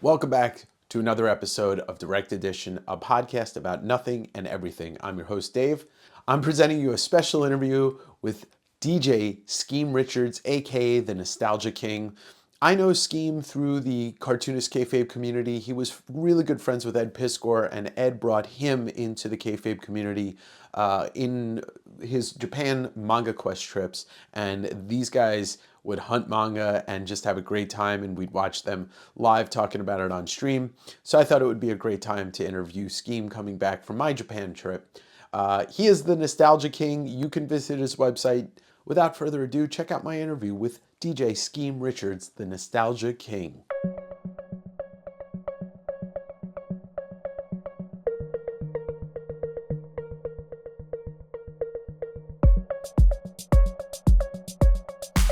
Welcome back to another episode of Direct Edition, a podcast about nothing and everything. I'm your host, Dave. I'm presenting you a special interview with DJ Skeme Richards, aka the Nostalgia King. I know Skeme through the cartoonist kayfabe community. He was really good friends with Ed Piskor, and Ed brought him into the kayfabe community in his Japan Manga Quest trips. And these guys would hunt manga and just have a great time, and we'd watch them live talking about it on stream. So I thought it would be a great time to interview Skeme coming back from my Japan trip. He is the Nostalgia King. You can visit his website. Without further ado, check out my interview with DJ Skeme Richards, the Nostalgia King.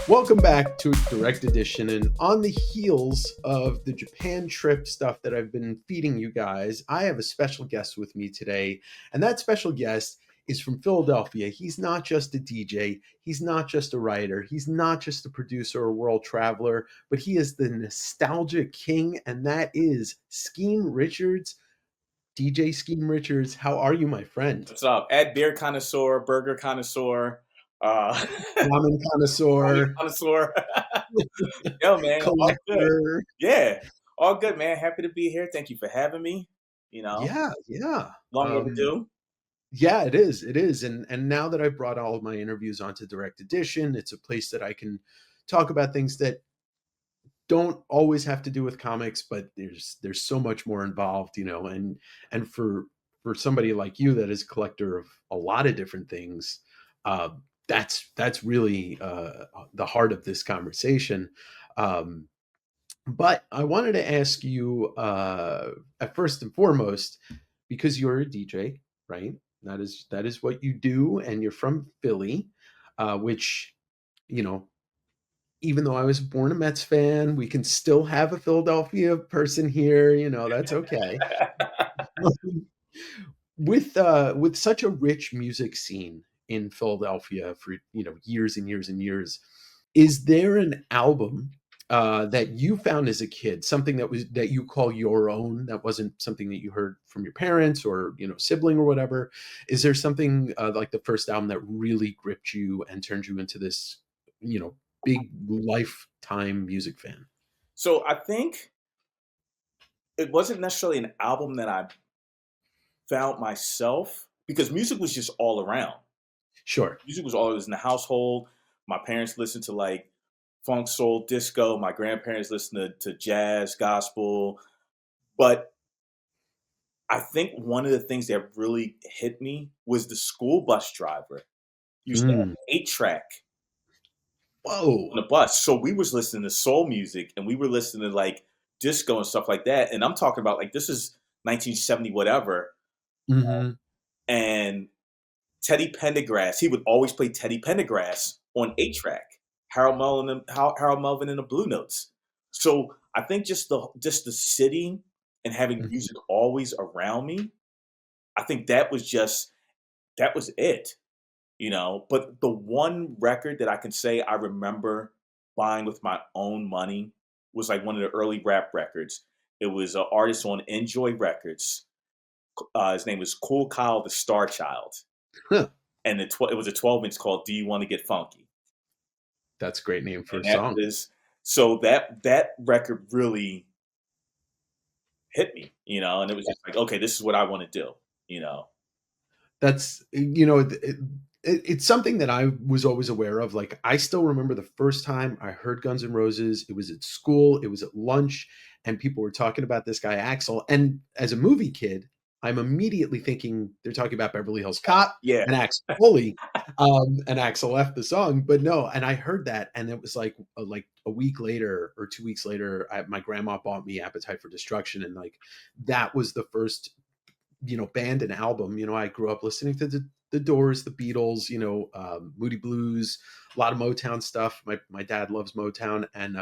Welcome back to Direct Edition, and on the heels of the Japan trip stuff that I've been feeding you guys, I have a special guest with me today, and that special guest is from Philadelphia. He's not just a DJ, he's not just a writer, he's not just a producer or world traveler, but he is the Nostalgia King, and that is Skeme Richards. DJ Skeme Richards, how are you, my friend? What's up? Ed beer connoisseur, burger connoisseur, Ramen ramen connoisseur, connoisseur. Yo, man, all good. collector. Yeah, all good, man. Happy to be here. Thank you for having me. You know, Yeah. long overdue. Yeah, it is. It is. And now that I've brought all of my interviews onto Direct Edition, it's a place that I can talk about things that don't always have to do with comics, but there's so much more involved, and for somebody like you that is a collector of a lot of different things, uh, that's really the heart of this conversation. Um, but I wanted to ask you, at first and foremost, because you're a DJ, right? That is what you do, and you're from Philly, which, you know, even though I was born a Mets fan, we can still have a Philadelphia person here. That's okay. With such a rich music scene in Philadelphia for years and years and years, is there an album that you found as a kid, something that you call your own, that wasn't something that you heard from your parents or sibling or whatever? Is there something like the first album that really gripped you and turned you into this big lifetime music fan? So I think it wasn't necessarily an album that I found myself because music was just all around. Sure. Music was always in the household. My parents listened to like funk, soul, disco. My grandparents listened to jazz, gospel. But I think one of the things that really hit me was the school bus driver used to have Mm. an 8-track on Whoa. the bus. So we was listening to soul music and we were listening to like disco and stuff like that. And I'm talking about like this is 1970 whatever. Hmm. And Teddy Pendergrass, he would always play Teddy Pendergrass on 8-track. Harold Melvin and the Blue Notes. So I think just the city and having music always around me, I think that was it. But the one record that I can say I remember buying with my own money was like one of the early rap records. It was an artist on Enjoy Records. His name was Cool Kyle the Star Child, Huh. and it was a 12-inch called "Do You Want to Get Funky?" That's a great name for And a that song. was so that record really hit me, and it was just like, okay, this is what I want to do. That's it's something that I was always aware of. Like, I still remember the first time I heard Guns N' Roses. It was at school, it was at lunch, and people were talking about this guy Axl. And as a movie kid, I'm immediately thinking they're talking about Beverly Hills Cop Yeah, and Axl Foley, and Axl left the song. But no, and I heard that, and it was like a week later or 2 weeks later, my grandma bought me Appetite for Destruction, and like that was the first band and album. I grew up listening to the Doors, the Beatles, Moody Blues, a lot of Motown stuff. My dad loves Motown, and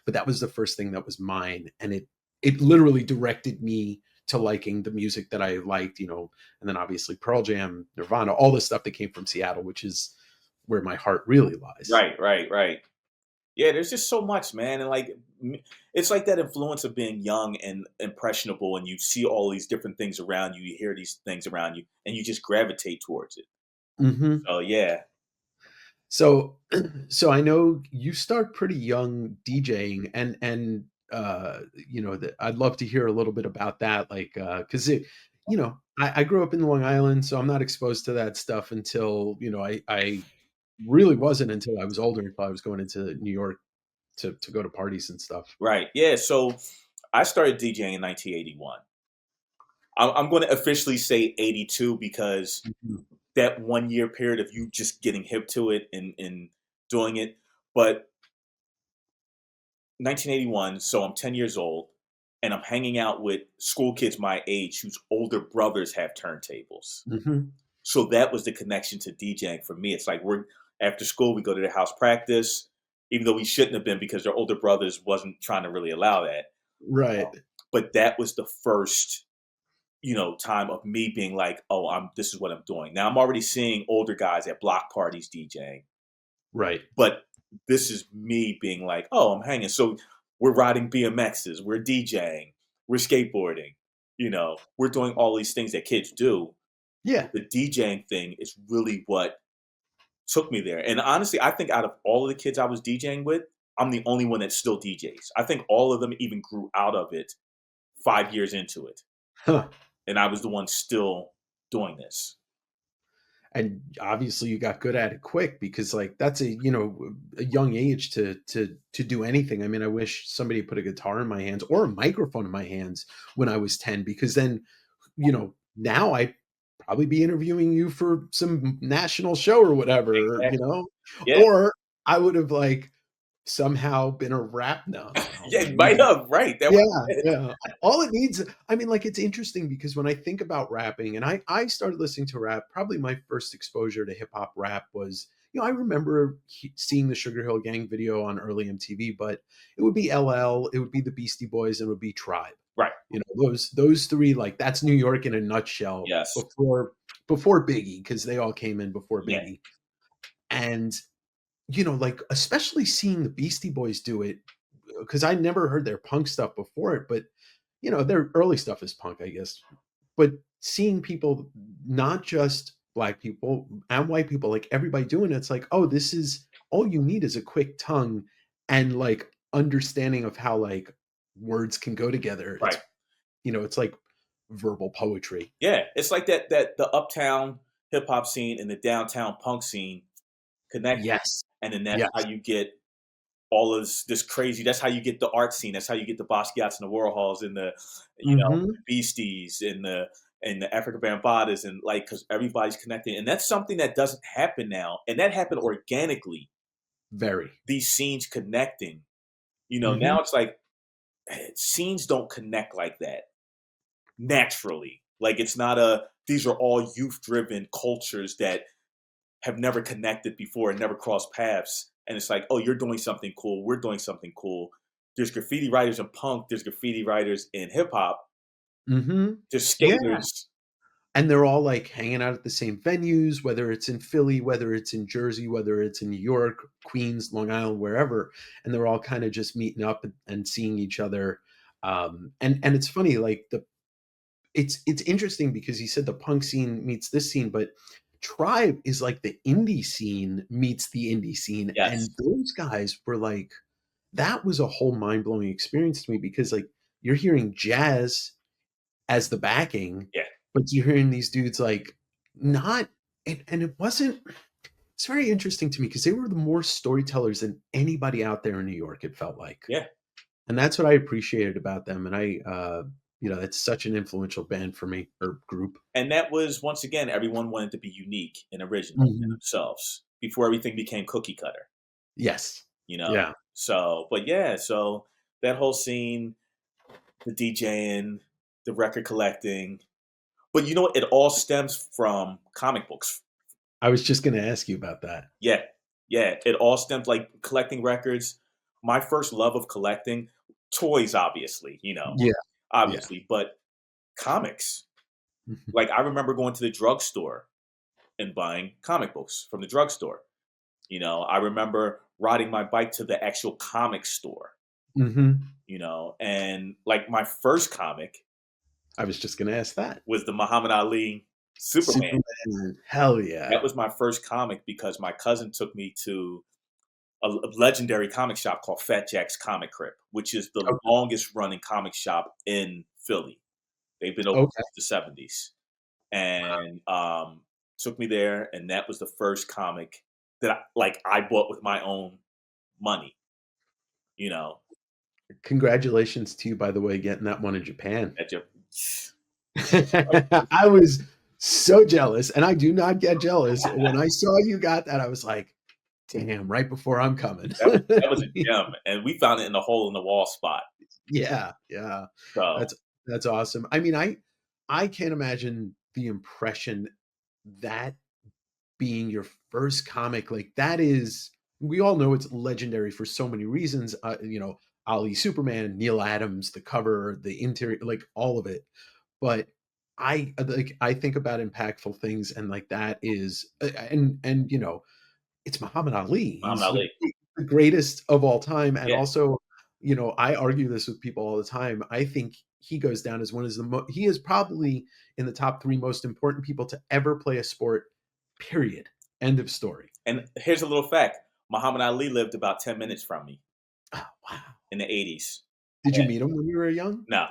but that was the first thing that was mine, and it literally directed me to liking the music that I liked, and then obviously Pearl Jam, Nirvana, all the stuff that came from Seattle, which is where my heart really lies. right. Yeah, there's just so much, man, and it's like that influence of being young and impressionable, and you see all these different things around you, you hear these things around you, and you just gravitate towards it. Mhm. So yeah, So so I know you start pretty young DJing and I'd love to hear a little bit about that, like, because I grew up in Long Island, so I'm not exposed to that stuff until, I really wasn't until I was older, until I was going into New York to go to parties and stuff. right, yeah. So I started DJing in 1981. I'm going to officially say 82 because Mhm. that 1 year period of you just getting hip to it and doing it. But 1981, so I'm 10 years old, and I'm hanging out with school kids my age whose older brothers have turntables. Mhm. So that was the connection to DJing for me. It's like we're after school, we go to their house practice, even though we shouldn't have been because their older brothers wasn't trying to really allow that. Right. But that was the first, time of me being like, oh, this is what I'm doing. Now I'm already seeing older guys at block parties DJing, Right. but this is me being like, oh, I'm hanging. So we're riding BMXs, we're DJing, we're skateboarding, we're doing all these things that kids do. Yeah. The DJing thing is really what took me there. And honestly, I think out of all of the kids I was DJing with, I'm the only one that still DJs. I think all of them even grew out of it 5 years into it. Huh. And I was the one still doing this. And obviously you got good at it quick because like that's a young age to do anything. I mean, I wish somebody put a guitar in my hands or a microphone in my hands when I was 10, because then now I'd probably be interviewing you for some national show or whatever, Exactly. Yeah. or I would have like somehow been a rap. No, Yeah, right maybe. up, right. That Yeah, was it. yeah. All it needs, I mean, like, it's interesting because when I think about rapping, and I started listening to rap, probably my first exposure to hip hop rap was, I remember seeing the Sugar Hill Gang video on early MTV, but it would be LL, it would be the Beastie Boys, and it would be Tribe. Right. Those three, like, that's New York in a nutshell Yes. before Biggie, because they all came in before Yeah. Biggie. And like, especially seeing the Beastie Boys do it, because I never heard their punk stuff before it, but their early stuff is punk, I guess. But seeing people, not just black people and white people, like everybody doing it, it's like, oh, this is all you need is a quick tongue and like understanding of how like words can go together. Right. It's like verbal poetry. Yeah. It's like that the uptown hip hop scene and the downtown punk scene connect. Yes. And then that's how Yes. you get all of this crazy. That's how you get the art scene. That's how you get the Basquiat's and the Warhols and Hmm. the Beasties and the Africa Bambatas and like because everybody's connected. And that's something that doesn't happen now. And that happened organically. Very. These scenes connecting. Hmm. Now it's like scenes don't connect like that naturally. Like it's not a these are all youth driven cultures that have never connected before and never crossed paths. And it's like, oh, you're doing something cool. We're doing something cool. There's graffiti writers in punk. There's graffiti writers in hip hop. Hmm. There's Yeah. skaters. And they're all like hanging out at the same venues, whether it's in Philly, whether it's in Jersey, whether it's in New York, Queens, Long Island, wherever. And they're all kind of just meeting up and seeing each other. And it's funny, like it's interesting because he said the punk scene meets this scene, but Tribe is like the indie scene meets the indie scene. And Yes. those guys were like, that was a whole mind blowing experience to me because like you're hearing jazz as the backing, Yeah. but you're hearing these dudes like not, and it wasn't. It's very interesting to me because they were the more storytellers than anybody out there in New York. It felt like, Yeah. and that's what I appreciated about them. And it's such an influential band for me or group. And that was once again, everyone wanted to be unique and original in Mhm. themselves before everything became cookie cutter. Yes, You know. yeah, So, but yeah, so that whole scene, the DJing, the record collecting, but it all stems from comic books. I was just going to ask you about that. Yeah, yeah, it all stems like collecting records. My first love of collecting toys, obviously, Yeah, yeah. obviously, but comics. Like I remember going to the drugstore and buying comic books from the drugstore. I remember riding my bike to the actual comic store, Hmm. and like my first comic I was just going to ask that. was the Muhammad Ali Superman. Superman. Hell That yeah. was my first comic because my cousin took me to a legendary comic shop called Fat Jack's Comic Crib, which is the Okay. longest running comic shop in Philly. They've been open Okay. since the 70s. And took me there, and that was the first comic that I bought with my own money, you know. Congratulations to you, by the way, getting that one in Japan. That I was so jealous, and I do not get jealous. When I saw you got that, I was like, damn, right before I'm coming. that was a gem, and we found it in the hole in the wall spot. Yeah, yeah. So That's awesome. I mean, I can't imagine the impression that being your first comic, like that is, we all know it's legendary for so many reasons. Ali Superman, Neil Adams, the cover, the interior, like all of it. But I think about impactful things, and like that is and it's Muhammad Ali. Muhammad He's Ali. the greatest of all time. And Yeah, also, I argue this with people all the time. I think he goes down as one of he is probably in the top three most important people to ever play a sport, period. End of story. and here's a little fact: Muhammad Ali lived about 10 minutes from me Oh, wow. in the 80s. Did you meet him when you were young? No,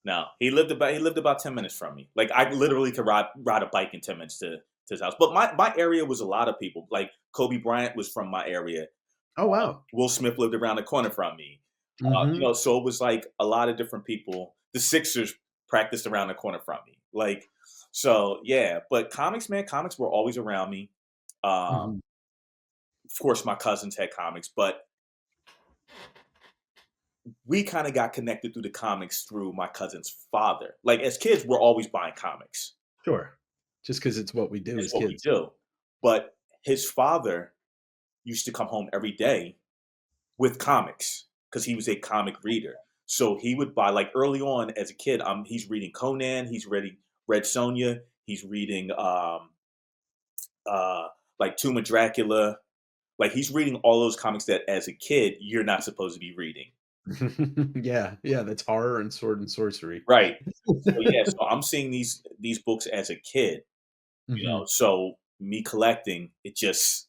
no, he lived about 10 minutes from me. Like I literally could ride a bike in 10 minutes to his house. But my area was a lot of people. Like Kobe Bryant was from my area. Oh, wow. Will Smith lived around the corner from me. Hmm. So it was like a lot of different people. The Sixers practiced around the corner from me. Like, so yeah. But comics, man, comics were always around me. Hmm. Of course, my cousins had comics, but we kind of got connected through the comics through my cousin's father. Like as kids, we're always buying comics. Sure. Just because it's what we do It's as what we kids. do. But his father used to come home every day with comics because he was a comic reader. So he would buy like early on as a kid. He's reading Conan. He's reading Red Sonja. He's reading uh, like Tomb of Dracula. Like he's reading all those comics that as a kid you're not supposed to be reading. Yeah, yeah, that's horror and sword and sorcery. Right. So yeah. So I'm seeing these books as a kid. Hmm. So me collecting it just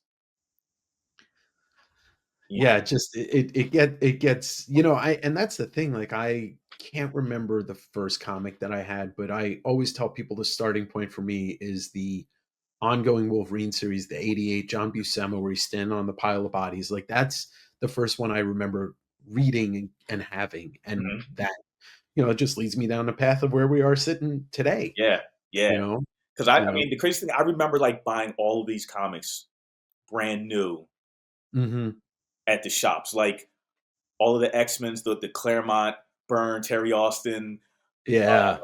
yeah. Yeah, it gets, I and that's the thing, like I can't remember the first comic that I had, but I always tell people the starting point for me is the ongoing Wolverine series, the 88 John Buscema, where he's standing on the pile of bodies. Like that's the first one I remember reading and having. And Mhm. that, it just leads me down the path of where we are sitting today, Yeah. Yeah. you know, Because I you know. mean the crazy thing I remember like buying all of these comics brand new Hmm. at the shops. Like all of the X-Men's, the Claremont, Byrne, Terry Austin, Yeah.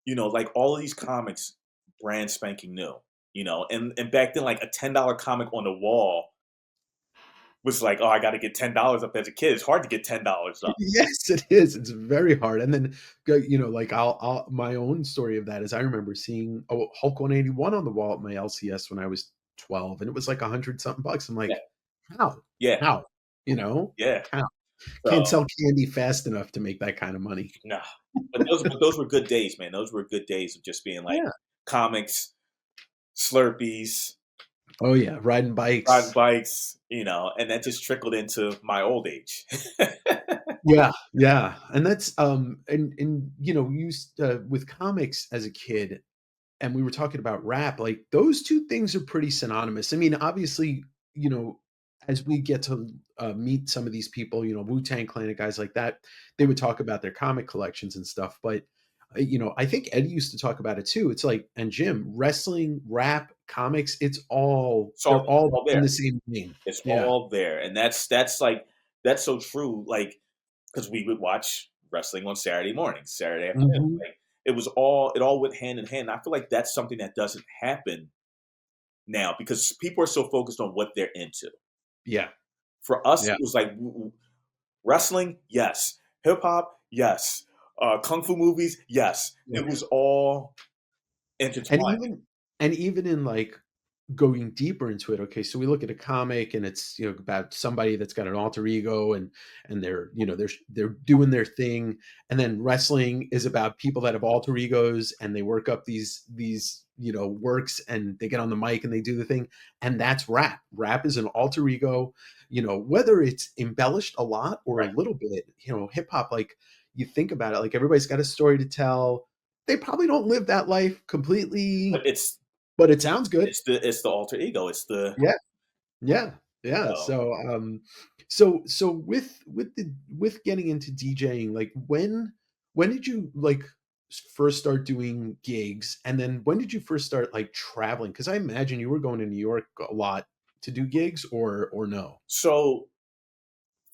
like all of these comics, brand spanking new. And back then, like a $10 comic on the wall was like, oh, I got to get $10 up as a kid. It's hard to get $10 up. Yes, it is. It's very hard. And then, like my own story of that is I remember seeing Hulk 181 on the wall at my LCS when I was 12, and it was like 100 something bucks. I'm Yeah, like, how? yeah, How? You know, yeah. how? Can't So sell candy fast enough to make that kind of money. no, but those were good days, man. Those were good days of just being like Yeah. comics, Slurpees, Oh yeah, riding riding bikes. bikes, and that just trickled into my old age. Yeah, yeah, and that's and with comics as a kid, and we were talking about rap, like those two things are pretty synonymous. I mean, obviously, you know, as we get to meet some of these people, Wu Tang Clan and guys like that, they would talk about their comic collections and stuff. But I think Eddie used to talk about it too. It's like, and Jim, wrestling, rap, comics, they're It's all all in there. the same name. It's Yeah. all there, and that's so true. Like because we would watch wrestling on Saturday mornings, Saturday afternoons. Hmm. Like it all went hand in hand. I feel like that's something that doesn't happen now because people are so focused on what they're into. Yeah. For us, Yeah. it was like wrestling, yes. Hip hop, yes. Kung fu movies, yes. Yeah. It was all And intertwined. even in like going deeper into it, okay, so we look at a comic and it's, about somebody that's got an alter ego, and they're, they're doing their thing, and then wrestling is about people that have alter egos and they work up these, works, and they get on the mic and they do the thing, and that's rap. Rap is an alter ego, whether it's embellished a lot or a Right. little bit. Hip hop, like, you think about it, like, everybody's got a story to tell. They probably don't live that life But completely, it's but it sounds good. it's the alter ego. It's the Yeah. Yeah, yeah. oh, So with getting into DJing, like, when did you, like, first start doing gigs, and then when did you first start, like, traveling? Because I imagine you were going to New York a lot to do gigs, or no? so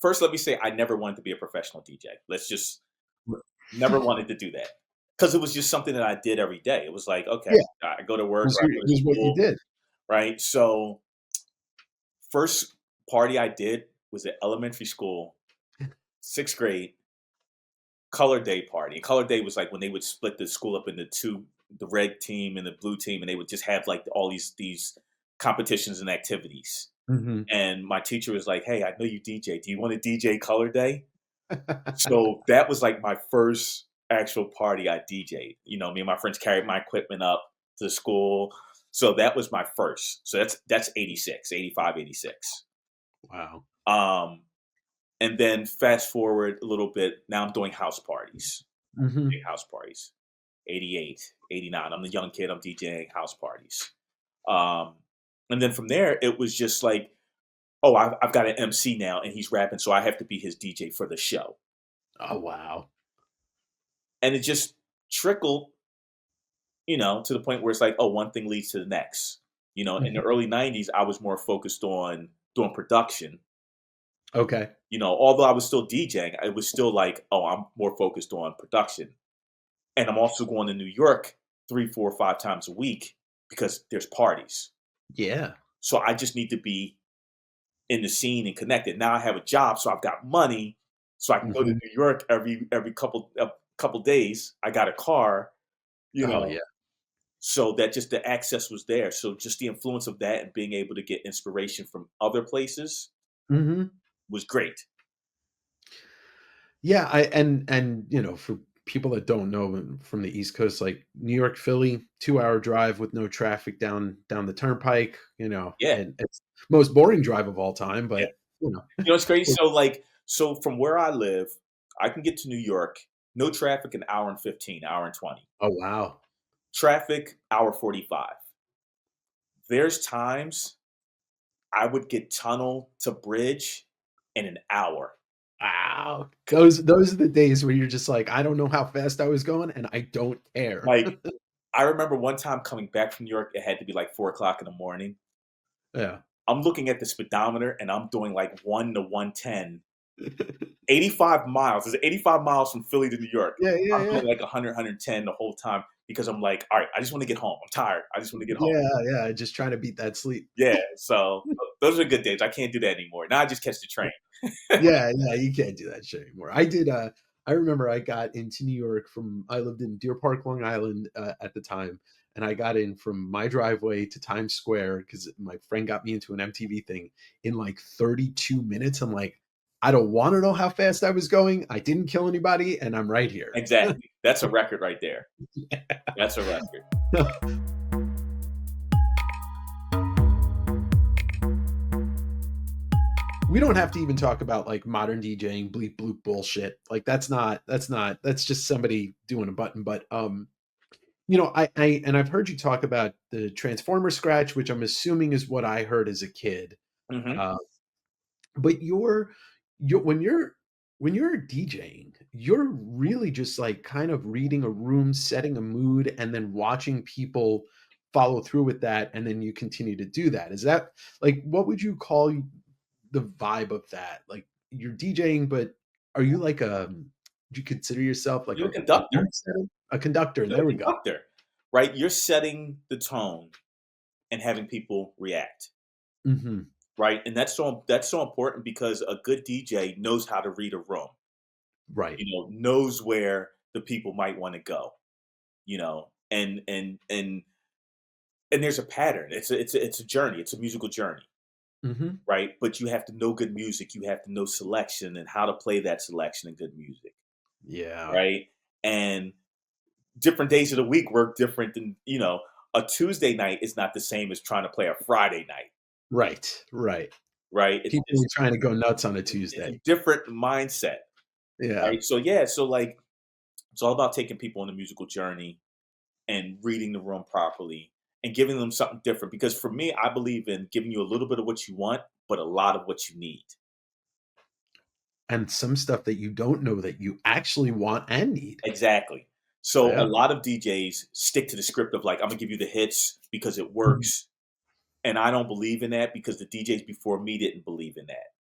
first let me say I never wanted to be a professional DJ. Let's just never wanted to do that because it was just something that I did every day. It was like, okay, Yeah, I go to work was or I go it to was what you school, did. right? So first party I did was at elementary school, 6th grade, color day party. And color day was like when they would split the school up into two, the red team and the blue team, and they would just have like all these competitions and activities. Mhm. And my teacher was like, "Hey, I know you DJ. Do you want to DJ color day?" So that was like my first actual party I DJ'd. Me and my friends carried my equipment up to school. So that was my first. So that's 86, 85, 86. Wow. Um, and then fast forward a little bit, now I'm doing house parties, big Mhm. house parties. 88, 89. I'm the young kid, I'm DJing house parties. Um, and then from there, it was just like, oh, I've got an MC now and he's rapping, so I have to be his DJ for the show. Oh, wow. And it just trickled, to the point where it's like, oh, one thing leads to the next. In the Mhm. early 90s, I was more focused on doing production. Okay. Although I was still DJing, it was still like, oh, I'm more focused on production. And I'm also going to New York 3, 4, 5 times a week because there's parties. Yeah. So I just need to be in the scene and connected. Now I have a job, so I've got money, so I can go to Mhm. New York every couple days. I got a car, you Oh, know, yeah. so that just the access was there. So just the influence of that and being able to get inspiration from other places Mhm. was great. Yeah, and for people that don't know, from the East Coast, like New York, Philly, 2-hour drive with no traffic down the turnpike, Yeah, and it's most boring drive of all time, yeah. but It's crazy. it- So from where I live, I can get to New York, no traffic, an hour and 15, hour and 20. oh, wow. Traffic, hour 45. There's times I would get tunnel to bridge in an hour. Wow. Those are the days where you're just like, I don't know how fast I was going, and I don't care. Like, I remember one time coming back from New York, it had to be like 4 o'clock in the morning. Yeah. I'm looking at the speedometer and I'm doing like 1 to 110, 85 miles. It's 85 miles from Philly to New York. Yeah, yeah, I'm yeah. doing like 100, the whole time because I'm like, all right, I just want to get home. I'm tired. I just want to get home. Yeah, yeah, just trying to beat that sleep. Yeah. So those are good days. I can't do that anymore. Now I just catch the train. Yeah, yeah, you can't do that shit anymore. I remember I got into New York I lived in Deer Park, Long Island, at the time, and I got in from my driveway to Times Square because my friend got me into an MTV thing in like 32 minutes. I'm like, I don't want to know how fast I was going. I didn't kill anybody, and I'm right here. Exactly. That's a record right there. That's a record. We don't have to even talk about like modern DJing bleep bloop bullshit. Like that's just somebody doing a button. But I've heard you talk about the Transformer scratch, which I'm assuming is what I heard as a kid. Hmm. Uh, but you're when you're DJing, you're really just like kind of reading a room, setting a mood, and then watching people follow through with that, and then you continue to do that. Is that, like, what would you call the vibe of that? Like, you're DJing, but are you like do you consider yourself like You're a a conductor. room setter? A conductor, You're a there we go. conductor, right? You're setting the tone and having people react, Mhm. right? And that's so important because a good DJ knows how to read a room. Right. Knows where the people might want to go. And and there's a pattern. It's a journey. It's a musical journey, Hmm. right? But you have to know good music. You have to know selection and how to play that selection and good music, Yeah. right? And different days of the week work different than a Tuesday night is not the same as trying to play a Friday night, Right. Right. right? People are trying to go nuts on a It's a Tuesday. different mindset, Yeah. right? So yeah, so like it's all about taking people on a musical journey and reading the room properly and giving them something different. Because for me, I believe in giving you a little bit of what you want, but a lot of what you need. And some stuff that you don't know that you actually want and need. Exactly. So a Yeah. lot of DJs stick to the script of like, I'm gonna give you the hits because it Mhm. works. And I don't believe in that because the DJs before me didn't believe in that.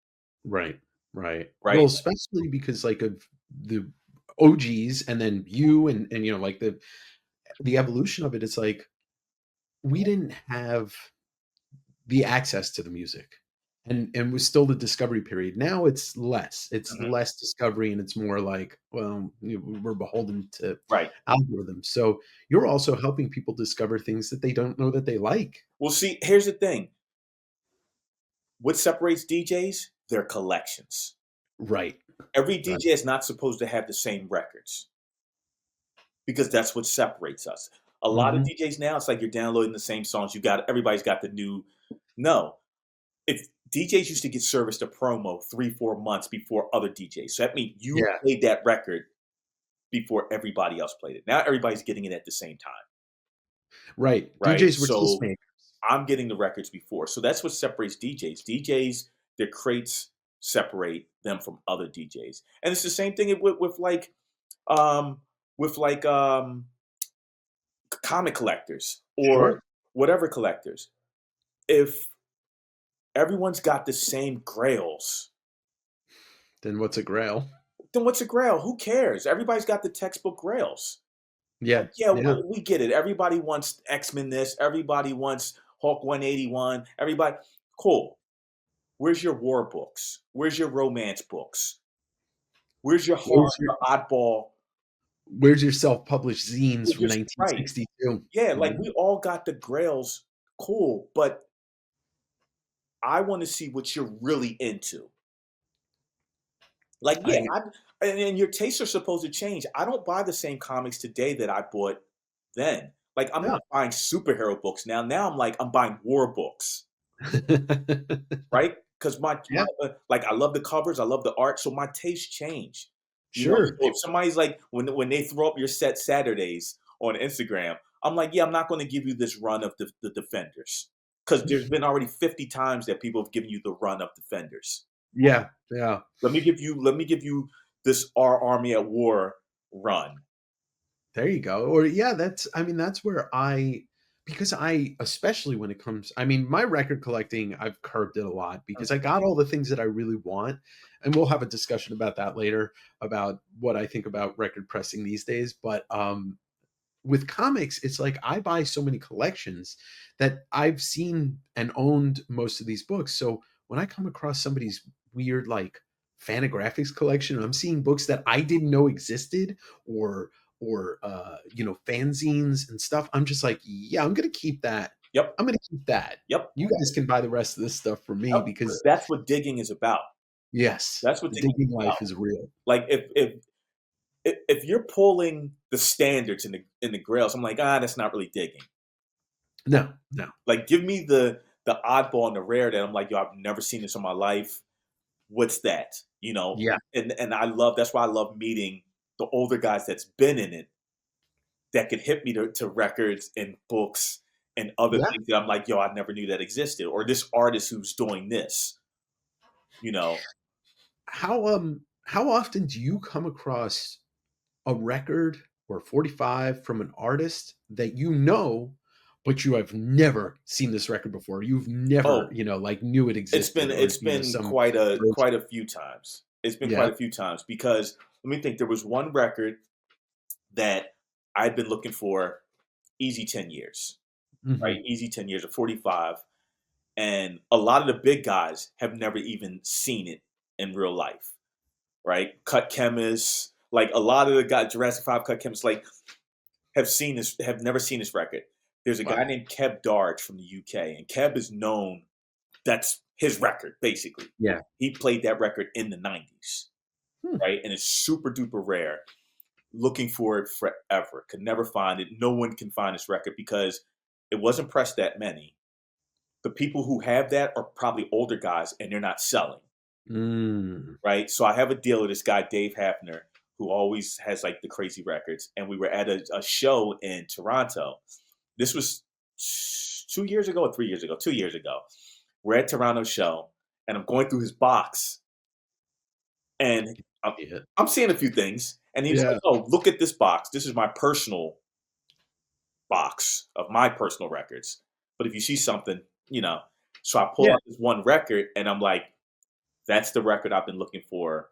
Right. Right. Right. Well, especially because like of the OGs and then you and like the evolution of it, it's like we didn't have the access to the music. And was still the discovery period. Now it's less. It's Mhm. less discovery and it's more like, well, we're beholden to Right. algorithms. So you're also helping people discover things that they don't know that they like. Well, see, here's the thing. What separates DJs? Their collections. Right. Every Right. DJ is not supposed to have the same records because that's what separates us. A lot of Mhm. DJs now, it's like you're downloading the same songs. You got everybody's got the new. No, if DJs used to get serviced a promo 3, 4 months before other DJs, so that means you Yeah. played that record before everybody else played it. Now everybody's getting it at the same time, Right. right? DJs were So tastemakers. I'm getting the records before. So that's what separates DJs. DJs, their crates separate them from other DJs. And it's the same thing um with like comic collectors or Sure. whatever collectors. If everyone's got the same grails, Then what's a grail? then what's a grail? Who cares? Everybody's got the textbook grails. Yeah. Like, yeah, Yeah. we get it. Everybody wants X-Men this, everybody wants Hulk 181, everybody cool. Where's your war books? Where's your romance books? Where's your Where's horror oddball? your self-published zines from Right. 1962? Yeah, like Mhm. we all got the grails, cool, but I want to see what you're really into. Like, yeah, I and your tastes are supposed to change. I don't buy the same comics today that I bought then. Like, I'm Yeah. not buying superhero books now. Now I'm like, I'm buying war books, right? Because Yeah. like, I love the covers, I love the art, so my taste change. Sure. So if somebody's like, when they throw up your set Saturdays on Instagram, I'm like, yeah, I'm not going to give you this run of the Defenders because there's been already 50 times that people have given you the run of Defenders. Yeah. Yeah. Let me give you this Our Army at War run. There you go. Or yeah, that's where because I especially when it comes my record collecting, I've curbed it a lot because I got all the things that I really want. And we'll have a discussion about that later about what I think about record pressing these days. But with comics, it's like I buy so many collections that I've seen and owned most of these books. So when I come across somebody's weird like Fantagraphics collection, and I'm seeing books that I didn't know existed or fanzines and stuff, I'm just like, yeah, I'm gonna keep that. Yep, I'm gonna keep that. yep, You guys can buy the rest of this stuff from me yep. Because because that's what digging is about. yes, That's what the digging digging is about. life is real. Like if you're pulling the standards in the grails, I'm like, that's not really digging. No, no. Like, give me the oddball and the rare that I'm like, yo, I've never seen this in my life. What's that? Yeah, And I love that's why I love meeting the older guys that's been in it that could hit me to records and books and other yeah. things that I'm like, yo, I never knew that existed, or this artist who's doing this. You know, How often do you come across a record or 45 from an artist that but you have never seen this record before? You've never, oh, like knew it it's been existed or it's been some quite version. a few times. It's been Yeah. quite a few times because let me think. There was one record that I'd been looking for easy 10 years, right? Mhm. Easy 10 years or 45, and a lot of the big guys have never even seen it in real life, right? Cut chemists, like a lot of the guys, Jurassic 5 cut chemists, like have never seen this record. There's a guy Wow. named Keb Darge from the UK, and Keb is known. That's his record, basically. Yeah. He played that record in the 90s, Hmm. right? And it's super duper rare. Looking for it forever. Could never find it. No one can find this record because it wasn't pressed that many. The people who have that are probably older guys and they're not selling, Mm. right? So I have a deal with this guy, Dave Hafner, who always has like the crazy records. And we were at a show in Toronto. This was 2 years ago or 3 years ago, 2 years ago. We're at Toronto show and I'm going through his box and Yeah. I'm seeing a few things. And he was like, Yeah. oh, look at this box. This is my personal box of my personal records. But if you see something, you know, so I pull Yeah. out this one record and I'm like, that's the record I've been looking for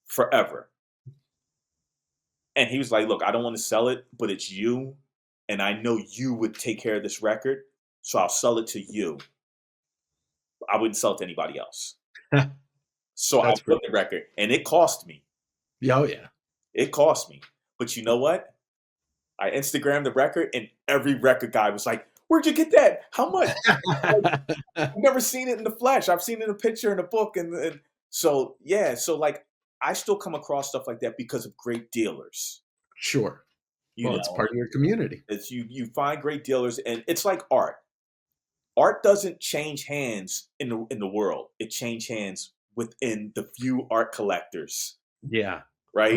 forever. And he was like, look, I don't want to sell it, but it's you. And I know you would take care of this record. So I'll sell it to you. I wouldn't sell it to anybody else. So I That's bought pretty the cool. record and it cost me. Yeah. Oh yeah. It cost me. But you know what? I Instagrammed the record and every record guy was like, where'd you get that? How much? Like, I've never seen it in the flesh. I've seen it in a picture in a book. And so, yeah. So, like, I still come across stuff like that because of great dealers. Sure. You Well, it's know, part of your community. it's you find great dealers, and it's like art. Art doesn't change hands in the world. It changes hands within the few art collectors, Yeah. right?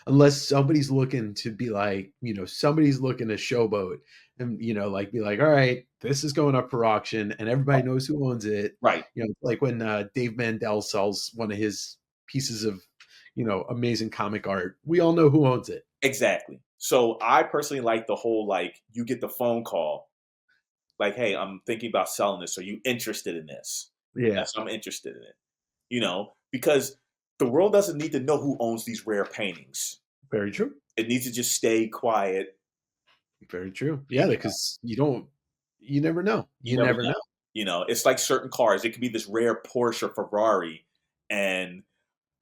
Unless somebody's looking to be like, somebody's looking to showboat and, like be like, all right, this is going up for auction and everybody knows who owns it. Right. Like when Dave Mandel sells one of his pieces of, amazing comic art, we all know who owns it. Exactly. So I personally like the whole like you get the phone call like, hey, I'm thinking about selling this. Are you interested in this? Yeah. Yes, I'm interested in it. Because the world doesn't need to know who owns these rare paintings. Very true. It needs to just stay quiet. Very true. Yeah, because you never know. You You never never know. know. It's like certain cars. It could be this rare Porsche or Ferrari, and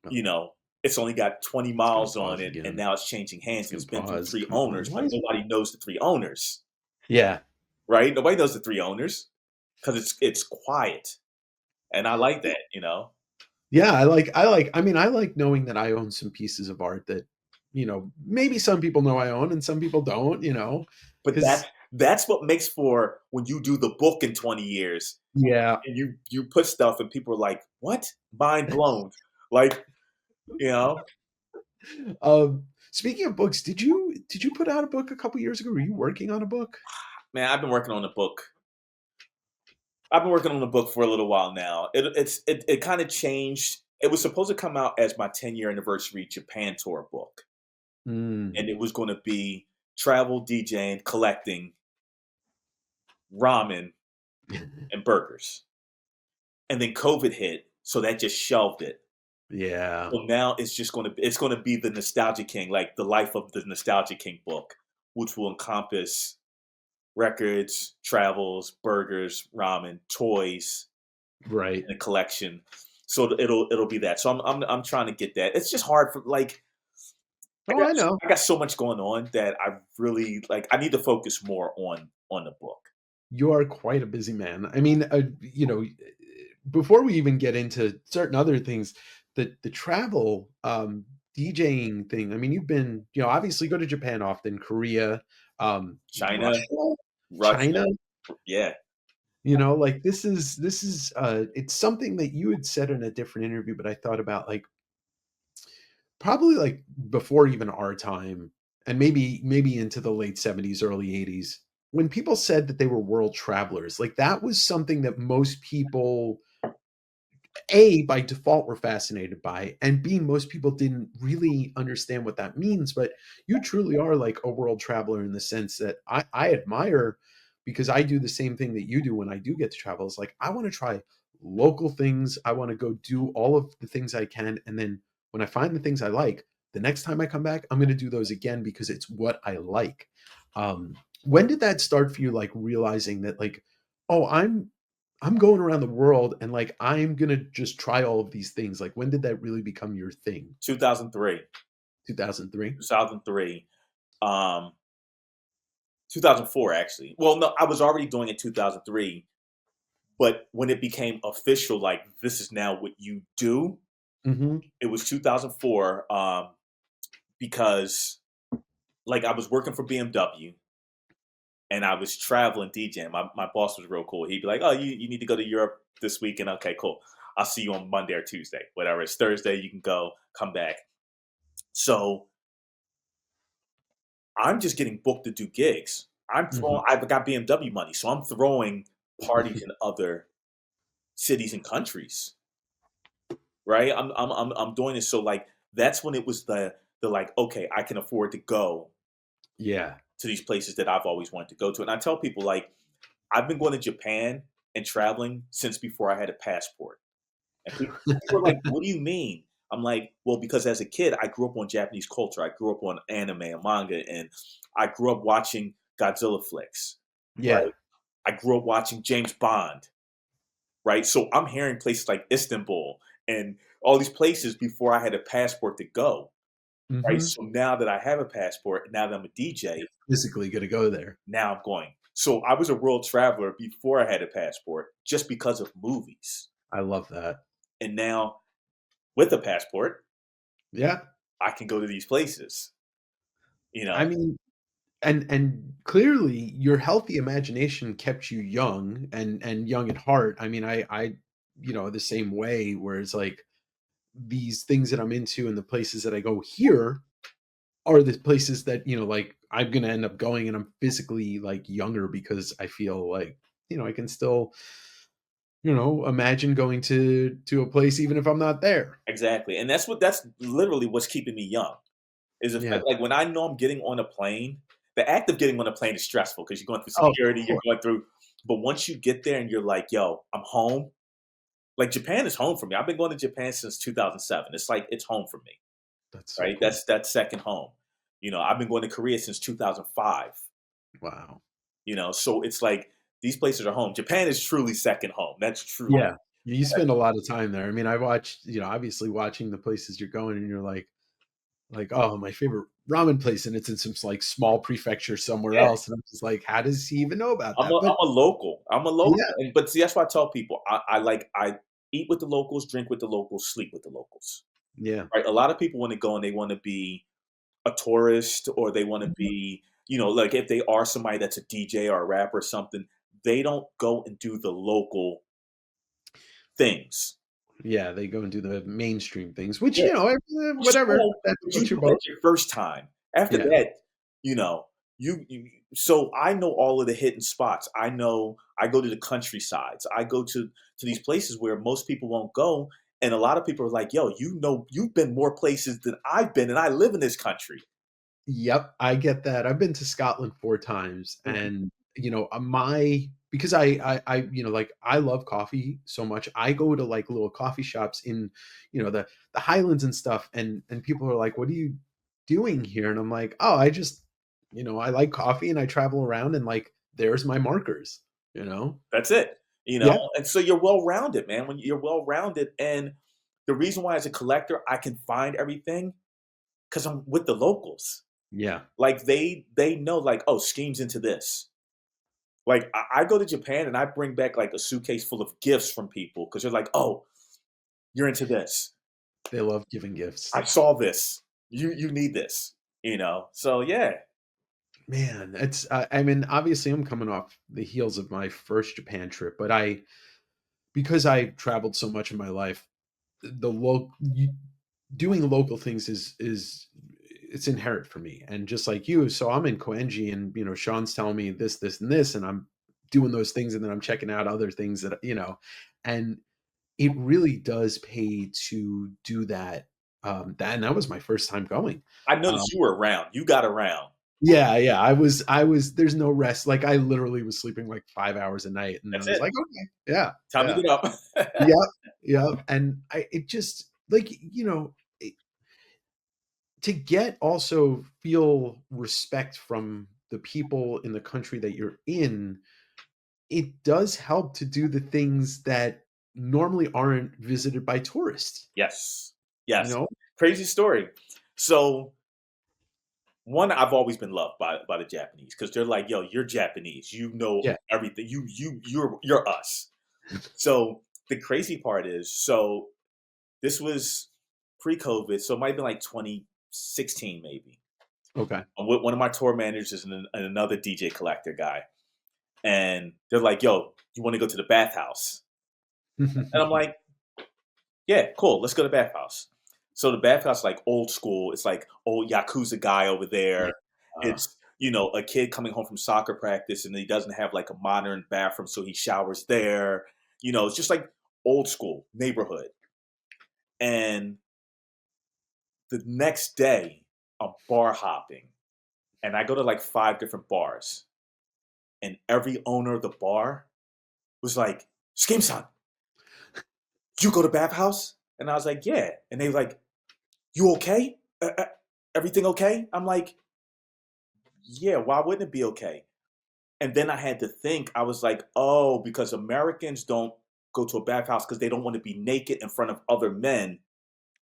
Oh, you know, it's only got 20 it's gonna miles on pause it, and again. now it's changing hands It's and gonna it's been through pause. three Come on. owners, Why but is it? nobody knows the three owners, Yeah. right? Nobody knows the three owners because it's quiet, and I like that. Yeah, I like knowing that I own some pieces of art that, maybe some people know I own and some people don't, But that's because that's what makes for when you do the book in 20 years yeah. and you put stuff and people are like, "What?" Mind blown. Like, you know, Speaking of books, did you put out a book a couple years ago? Were you working on a book? man, I've been working on the book. I've been working on the book for a little while now. It kind of changed. It was supposed to come out as my 10-year anniversary Japan tour book, and Mm. it was going to be travel, DJing, collecting ramen and burgers. And then COVID hit, so that just shelved it. Yeah. So now it's gonna be the Nostalgia King, like the life of the Nostalgia King book, which will encompass records, travels, burgers, ramen, toys, Right. and a collection. So it'll be that. So I'm trying to get that. It's just hard for like I Oh, got I know. I got so much going on that I really like. I need to focus more on the book. You are quite a busy man. I mean, before we even get into certain other things, the travel DJing thing. I mean, you've been, obviously go to Japan often, Korea, China, Russia, Russia, China. yeah. Like this is it's something that you had said in a different interview, but I thought about like probably like before even our time and maybe into the late 70s early 80s when people said that they were world travelers, like that was something that most people a by default were fascinated by, and b most people didn't really understand what that means. But you truly are like a world traveler in the sense that I admire, because I do the same thing that you do when I do get to travel. It's like I want to try local things, I want to go do all of the things I can, and then when I find the things I like, the next time I come back I'm going to do those again because it's what I like. When did that start for you, like realizing that like, oh, I'm going around the world and like I'm gonna just try all of these things. Like when did that really become your thing? 2003, 2003? 2003. Um, 2004 actually. Well, no, I was already doing it 2003, but when it became official, like this is now what you do, Hmm. it was 2004. Because like I was working for BMW and I was traveling DJing. My boss was real cool. He'd be like, "Oh, you need to go to Europe this weekend? Okay, cool. I'll see you on Monday or Tuesday, whatever. It's Thursday. You can go, come back." So I'm just getting booked to do gigs. Hmm. I've got BMW money, so I'm throwing parties in other cities and countries, right? I'm doing this. So like that's when it was the like, okay, I can afford to go Yeah. to these places that I've always wanted to go to. And I tell people like I've been going to Japan and traveling since before I had a passport. And people are like, "What do you mean?" I'm like, "Well, because as a kid, I grew up on Japanese culture. I grew up on anime and manga, and I grew up watching Godzilla flicks, Yeah. right? I grew up watching James Bond, right? So I'm hearing places like Istanbul and all these places before I had a passport to go, right? Hmm. So now that I have a passport, now that I'm a DJ, Physically going to go there. now I'm going. So I was a world traveler before I had a passport, just because of movies, I love that. and now with a passport, Yeah. I can go to these places. You know, I mean, and clearly your healthy imagination kept you young and young at heart. I mean, I the same way where it's like these things that I'm into and the places that I go here are the places that, like I'm going to end up going and I'm physically like younger because I feel like, I can still, imagine going to a place even if I'm not there. exactly, and that's literally what's keeping me young. Is the Yeah. fact like when I know I'm getting on a plane, the act of getting on a plane is stressful because you're going through Oh, of security, you're course. going through. But once you get there and you're like, "Yo, I'm home." Like Japan is home for me. I've been going to Japan since 2007. It's like it's home for me, That's so right? cool. That's second home. I've been going to Korea since 2005. Wow. So it's like these places are home. Japan is truly second home. That's true. Yeah. You spend a lot of time there. I mean, I watched, obviously watching the places you're going and you're like, oh, my favorite ramen place, and it's in some like small prefecture somewhere Yeah. else. And I'm just like, how does he even know about I'm that? a But I'm a local. I'm a local, yeah, and but see, that's why I tell people I eat with the locals, drink with the locals, sleep with the locals. yeah. Right? A lot of people want to go and they want to be a tourist, or they want to Mhm. be, like if they are somebody that's a DJ or a rapper or something, they don't go and do the local things. Yeah, they go and do the mainstream things, which, Yeah. Which is whatever. cool, That but you floats your do boat. that your first time. After Yeah. that, you know, you so I know all of the hidden spots. I go to the countrysides. I go to these places where most people won't go, and a lot of people are like, "Yo, you've been more places than I've been, and I live in this country." Yep, I get that. I've been to Scotland 4 times Mhm. and, my because I like, I love coffee so much. I go to, like, little coffee shops in, the Highlands and stuff, and people are like, "What are you doing here?" And I'm like, "Oh, I just, I like coffee and I travel around and, like, there's my markers," you know? That's it. Yeah, And so you're well rounded, man. When you're well rounded, and the reason why as a collector I can find everything because I'm with the locals. yeah. Like they know like, oh, schemes into this. Like I go to Japan and I bring back like a suitcase full of gifts from people because they're like, oh, you're into this. They love giving gifts. I saw this. You need this. So yeah. Man, I mean, obviously, I'm coming off the heels of my first Japan trip, but because I traveled so much in my life, the local doing local things is it's inherent for me. And just like you, so I'm in Koenji, and Sean's telling me this, and this, and I'm doing those things, and then I'm checking out other things that and it really does pay to do that. And that was my first time going. I Um, noticed you were around. You got around. yeah, yeah, I was there's no rest. Like I literally was sleeping like 5 hours a night, and I That's was it. like, okay, yeah, Time to yeah. get up. Yep, yep, and it just like, it to get also feel respect from the people in the country that you're in, it does help to do the things that normally aren't visited by tourists, Yes. you Yes. know? Crazy story. So one, I've always been loved by the Japanese because they're like, "Yo, you're Japanese. You know Yeah. everything. You're us." So the crazy part is, so this was pre-COVID, so it might have been like 2016 maybe. Okay. I'm with one of my tour managers and another DJ collector guy, and they're like, "Yo, you want to go to the bathhouse?" And I'm like, "Yeah, cool. Let's go to the bathhouse." So the bathhouse is like old school. It's like old yakuza guy over Yeah. there. It's a kid coming home from soccer practice and he doesn't have like a modern bathroom, so he showers there. It's just like old school neighborhood. And the next day, I'm bar hopping, and I go to like 5 different bars, and every owner of the bar was like, "Skeme-san, you go to bathhouse?" And I was like, "Yeah." And they were like, "You okay? Everything okay?" I'm like, "Yeah, why wouldn't it be okay?" And then I had to think, I was like, "Oh, because Americans don't go to a bathhouse because they don't want to be naked in front of other men."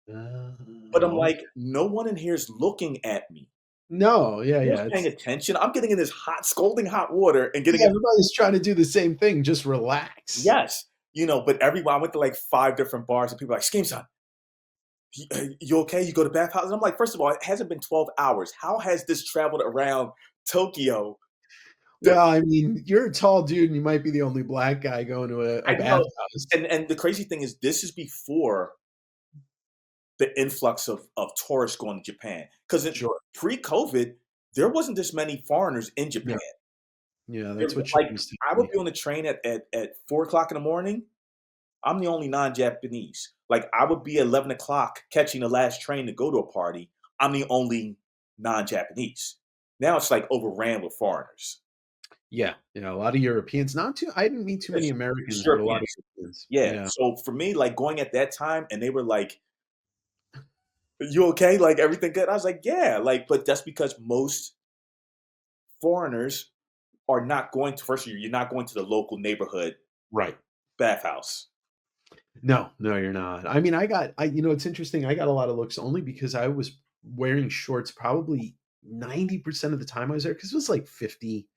But I'm Okay. like, no one in here is looking at me. No, yeah, No one's yeah. paying It's attention. I'm getting in this hot, scalding hot water and getting yeah, in. everybody's trying to do the same thing, just relax. Yes, but everyone, I went to like 5 different bars and people are like, "Scheme-san, you okay? You go to bathhouse?" And I'm like, first of all, it hasn't been 12 hours. How has this traveled around Tokyo? The Well, I mean, you're a tall dude and you might be the only black guy going to a I know, bathhouse. and the crazy thing is this is before the influx of tourists going to Japan. 'Cause Sure. pre-COVID, there wasn't this many foreigners in Japan. Yeah. Yeah, There that's what like, Japanese I tell would me. be on the train at 4 o'clock in the morning. I'm the only non-Japanese. Like, I would be at 11 o'clock catching the last train to go to a party. I'm the only non-Japanese. Now it's, like, overran with foreigners. Yeah, yeah, a lot of Europeans, not too I didn't meet too many It's Americans, but a lot of Europeans. Europeans. Yeah, Yeah, so for me, like, going at that time and they were like, "You okay? Like, everything good?" I was like, "Yeah," like, but that's because most foreigners are not going to, first of all, you're not going to the local neighborhood right. bathhouse. No, no, you're not. I mean, it's interesting, I got a lot of looks only because I was wearing shorts probably 90% of the time I was there because it was like 50,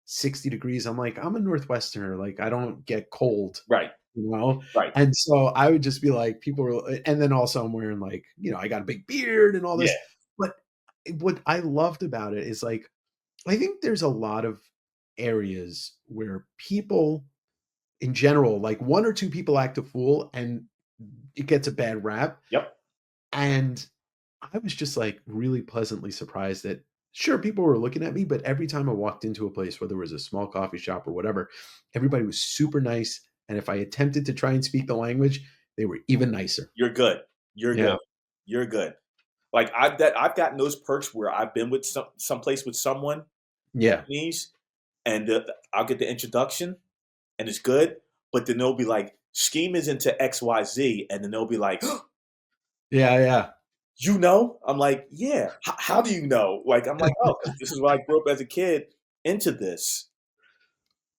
60 degrees. I'm like, I'm a Northwesterner, like, I don't get cold, Right, you know? right. And so I would just be like, people were and then also I'm wearing like, I got a big beard and all Yeah, this. But what I loved about it is like, I think there's a lot of areas where people in general, like one or two people act a fool and it gets a bad rap. yep. And I was just like really pleasantly surprised that sure people were looking at me, but every time I walked into a place, whether it was a small coffee shop or whatever, everybody was super nice. And if I attempted to try and speak the language, they were even nicer. You're good. You're good. Yeah. You're good. Like, I've gotten those perks where I've been with someplace with someone, Yeah. Japanese, and I'll get the introduction, and it's good, but then they'll be like, "Scheme is into XYZ," and then they'll be like, Yeah. Yeah. "You know?" I'm like, "Yeah. How do you know?" Like, I'm like, "Oh, because this is what I grew up as a kid into this."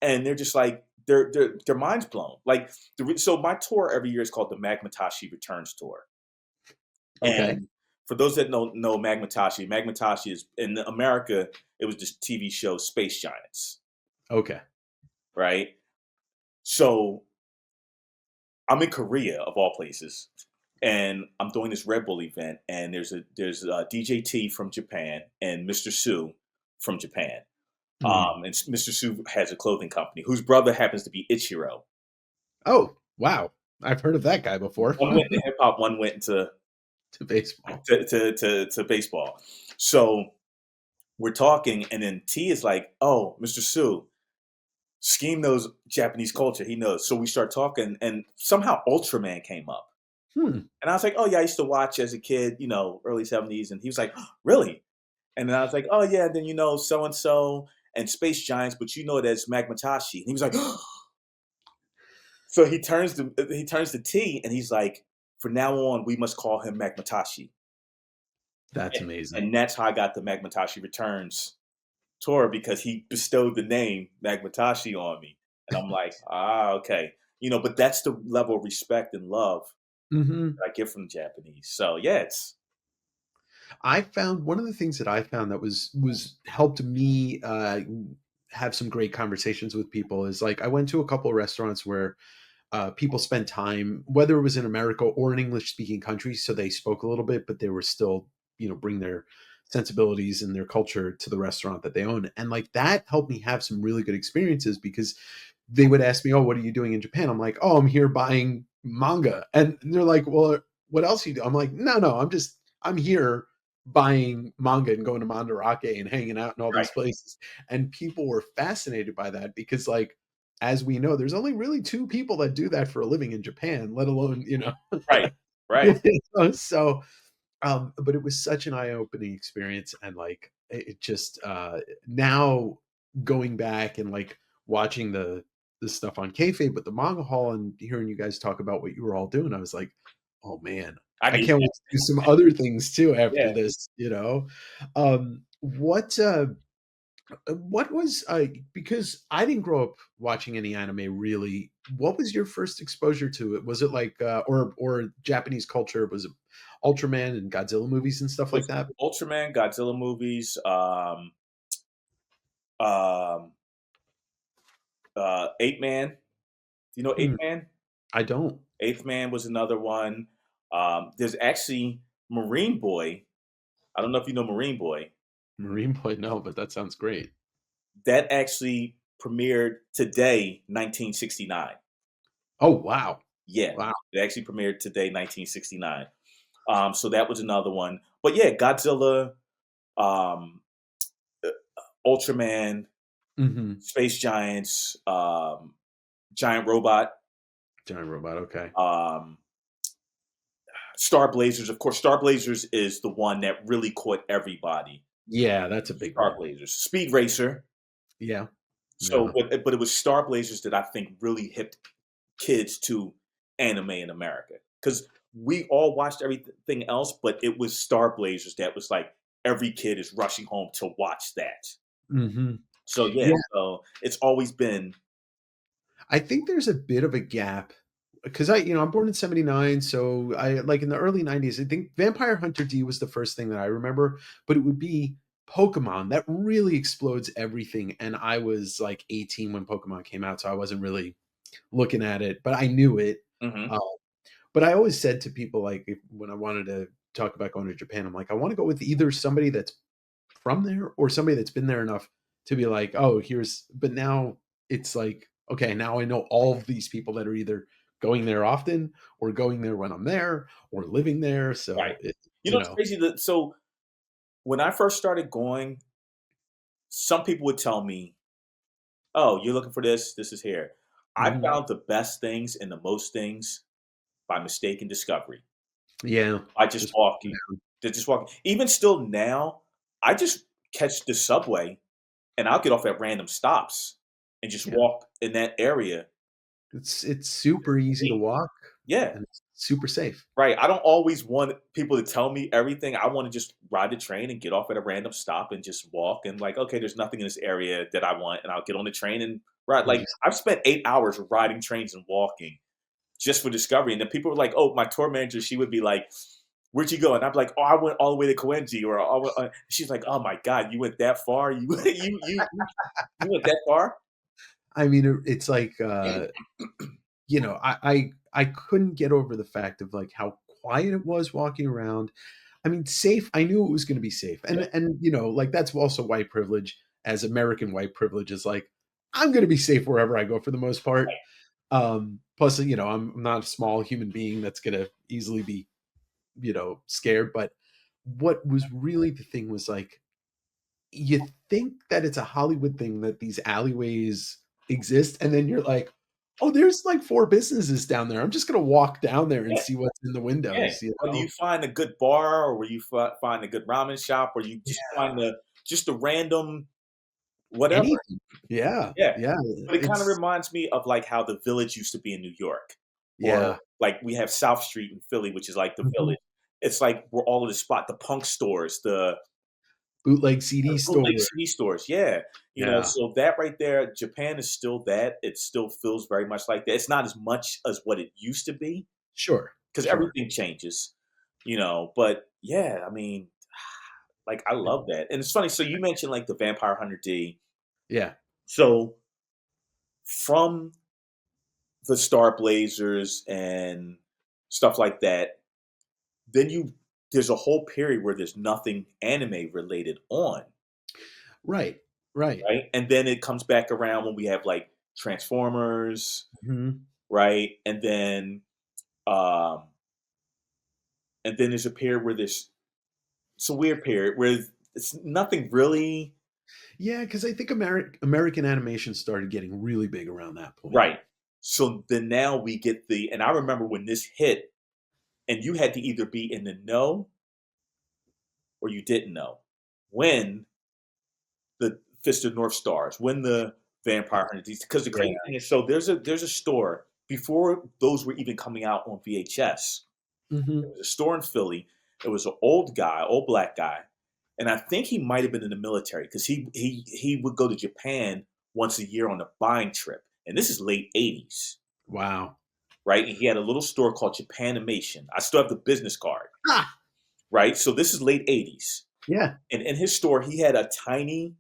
And they're just like, their minds blown. Like, so my tour every year is called the Magmatashi Returns Tour. Okay. And for those that don't know Magmatashi is in America, it was this TV show Space Giants, Okay. right? So I'm in Korea of all places, and I'm doing this Red Bull event, and there's a DJ T from Japan and Mr. Sue from Japan. Mhm. And Mr. Sue has a clothing company whose brother happens to be Ichiro. Oh, wow. I've heard of that guy before. One went into hip hop, one went into To baseball. to baseball. So we're talking, and then T is like, "Oh, Mr. Sue, Scheme knows Japanese culture. He knows." So we start talking, and somehow Ultraman came up, Hmm. and I was like, "Oh yeah, I used to watch as a kid, early '70s." And he was like, "Oh, really?" And then I was like, "Oh yeah." And then so and so and Space Giants, but you know it as Magmatashi. And he was like, so he turns to T, and he's like, "For now on, we must call him Magmatashi." That's And, amazing. and that's how I got the Magmatashi Returns tour, because he bestowed the name Magmatashi on me. And I'm like, okay. But that's the level of respect and love Mhm. that I get from the Japanese. So yeah, it's I found one of the things that I found that was helped me have some great conversations with people is like I went to a couple of restaurants where people spent time, whether it was in America or in English speaking countries, so they spoke a little bit, but they were still, bring their sensibilities and their culture to the restaurant that they own. And like that helped me have some really good experiences because they would ask me, "Oh, what are you doing in Japan?" I'm like, "Oh, I'm here buying manga." And they're like, "Well, what else you do?" I'm like, "No, no, I'm here buying manga and going to Mandarake and hanging out in all Right, these places." And people were fascinated by that because like as we know, there's only really two people that do that for a living in Japan, let alone, right, right. so but it was such an eye-opening experience and like it just now going back and like watching the stuff on kayfabe but the manga hall and hearing you guys talk about what you were all doing, I was like, oh man, I I need can't wait that. to do some other things too after Yeah. this. What was because I didn't grow up watching any anime really. What was your first exposure to it? Was it like or Japanese culture? Was it Ultraman and Godzilla movies and stuff like Was that? Ultraman, Godzilla movies, um, Eight Man. Do you know Eight Hmm, Man? I don't. Eighth Man was another one. There's actually Marine Boy. I don't know if you know Marine Boy. Marine Boy, no, but that sounds great. That actually premiered today, 1969. Oh wow, Yeah, wow. it actually premiered today, 1969. So that was another one. But yeah, Godzilla, um, uh, Ultraman, Hmm. Space Giants, Giant Robot, Giant robot. Okay. um, Star Blazers. Of course, Star Blazers is the one that really caught everybody. Yeah, that's a big Star one. Blazers, Speed Racer. Yeah, So, yeah. but it was Star Blazers that I think really hit kids to anime in America because we all watched everything else, but it was Star Blazers that was like every kid is rushing home to watch that. Hmm. So yeah, so it's always been I think there's a bit of a gap because I'm born in '79, so I like in the early '90s. I think Vampire Hunter D was the first thing that I remember, but it would be Pokemon that really explodes everything. And I was like 18 when Pokemon came out, so I wasn't really looking at it, but I knew it. mhm, Uh, but I always said to people, like, when I wanted to talk about going to Japan, I'm like, I want to go with either somebody that's from there or somebody that's been there enough to be like, oh, here's, but now it's like, okay, now I know all of these people that are either going there often or going there when I'm there or living there. right. So it, You know, it's crazy that so when I first started going, some people would tell me, "Oh, you're looking for this. This is here." I mhm. found the best things and the most things by mistake and discovery. Yeah, By just just walking. Just walking. Even still now, I just catch the subway and I'll get off at random stops and just yeah, walk in that area. it's super easy to Me. walk Yeah, and it's super safe. right. I don't always want people to tell me everything. I want to just ride the train and get off at a random stop and just walk and like, okay, there's nothing in this area that I want, and I'll get on the train and ride. And Like just I've spent 8 hours riding trains and walking just for discovery. And then people were like, "Oh, my tour manager," she would be like, "Where'd you go?" And I'm like, "Oh, I went all the way to Koenji." Or she's like, "Oh my god, you went that far? You you went that far?" I mean, it's like I couldn't get over the fact of like how quiet it was walking around. I mean, safe. I knew it was going to be safe, Yeah, and like that's also white privilege. As American white privilege is like, I'm going to be safe wherever I go for the most part. Plus, I'm not a small human being that's going to easily be, scared. But what was really the thing was like, you think that it's a Hollywood thing that these alleyways exist, and then you're like, oh, there's like four businesses down there. I'm just going to walk down there and yeah, see what's in the yeah. windows. Whether you find a good bar or where you find a good ramen shop or you just find the just a random whatever. Anything. Yeah, Yeah. yeah, But it kinda it's reminds me of, like, how the Village used to be in New York, or, yeah, like, we have South Street in Philly, which is like the mhm. Village. It's like where all of the the punk stores, the Bootleg CD bootleg store. CD stores, yeah. Yeah, So that right there, Japan is still that. It still feels very much like that. It's not as much as what it used to be sure, because sure. everything changes, but yeah, I mean, Like, I love that, and it's funny, so you mentioned, like, the Vampire Hunter D. Yeah. So, from the Star Blazers and stuff like that, then there's a whole period where there's nothing anime related on, Right. Right. right? And then it comes back around when we have, like, Transformers, Mhm. right? Um and then there's a period where there's it's a weird period where it's nothing really. Yeah, because I think American animation started getting really big around that point. Right. So then now we get and I remember when this hit, and you had to either be in the know or you didn't know. When the Fist of North Stars, when the Vampire Hunter, because the Yeah. crazy thing is, so there's a store before those were even coming out on VHS. There Mhm. was a store in Philly. It was an old guy, old black guy, and I think he might have been in the military because he would go to Japan once a year on a buying trip, and this is late '80s, Wow. right? And he had a little store called Japanimation. I still have the business card, Ah! right? So this is late '80s, Yeah. and in his store he had a tiny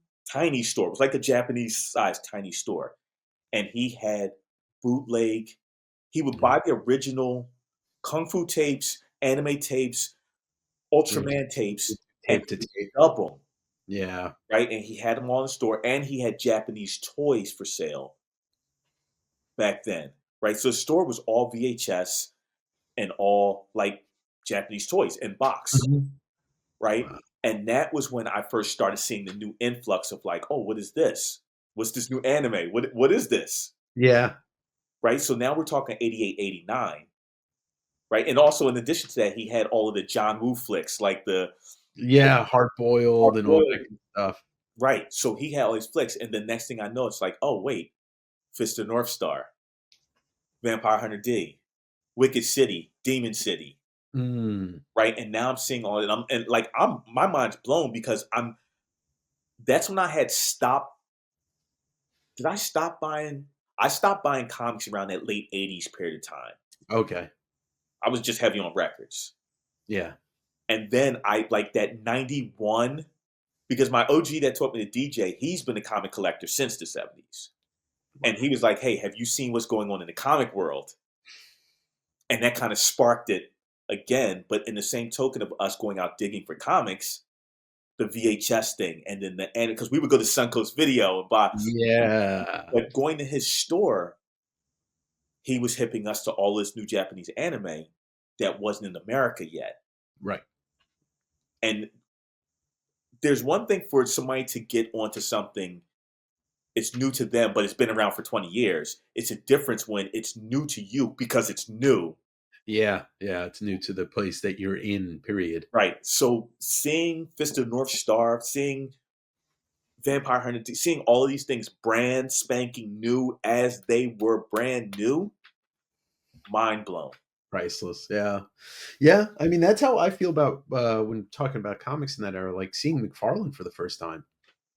store. It was like a Japanese sized tiny store, and he had bootleg. He would Mm. buy the original kung fu tapes, anime tapes, Yeah, Ultraman tapes, and tape to he would tape. dub them, Yeah. right? And he had them all in the store, and he had Japanese toys for sale back then, right? So the store was all VHS and all like Japanese toys in box, Mhm. right? Wow. And that was when I first started seeing the new influx of like, oh, what is this? What's this new anime? What is this? Yeah. Right? So now we're talking 88, 89, right? And also in addition to that, he had all of the John Woo flicks, like the Yeah, hard boiled Hard and all that Boiled. good stuff. Right. So he had all these flicks, and the next thing I know, it's like, oh wait, Fist of North Star, Vampire Hunter D, Wicked City, Demon City, Mm. right? And now I'm seeing all that. I'm my mind's blown because that's when I had stopped. Did I stop buying? I stopped buying comics around that late '80s period of time. Okay. I was just heavy on records, Yeah. and then I like that '91 because my OG that taught me to DJ, he's been a comic collector since the '70s, and Wow. he was like, "Hey, have you seen what's going on in the comic world?" And that kind of sparked it again. But in the same token of us going out digging for comics, the VHS thing, and then and because we would go to Suncoast Video and buy, Yeah. but going to his store, he was hipping us to all this new Japanese anime that wasn't in America yet. Right. And there's one thing for somebody to get onto something, it's new to them, but it's been around for 20 years. It's a difference when it's new to you because it's new. Yeah. Yeah, it's new to the place that you're in, period. Right. So seeing Fist of North Star, seeing Vampire Hunter, seeing all of these things brand spanking new as they were brand new, mind blown. Priceless. Yeah. Yeah, I mean, that's how I feel about, when talking about comics in that era, like, seeing McFarlane for the first time.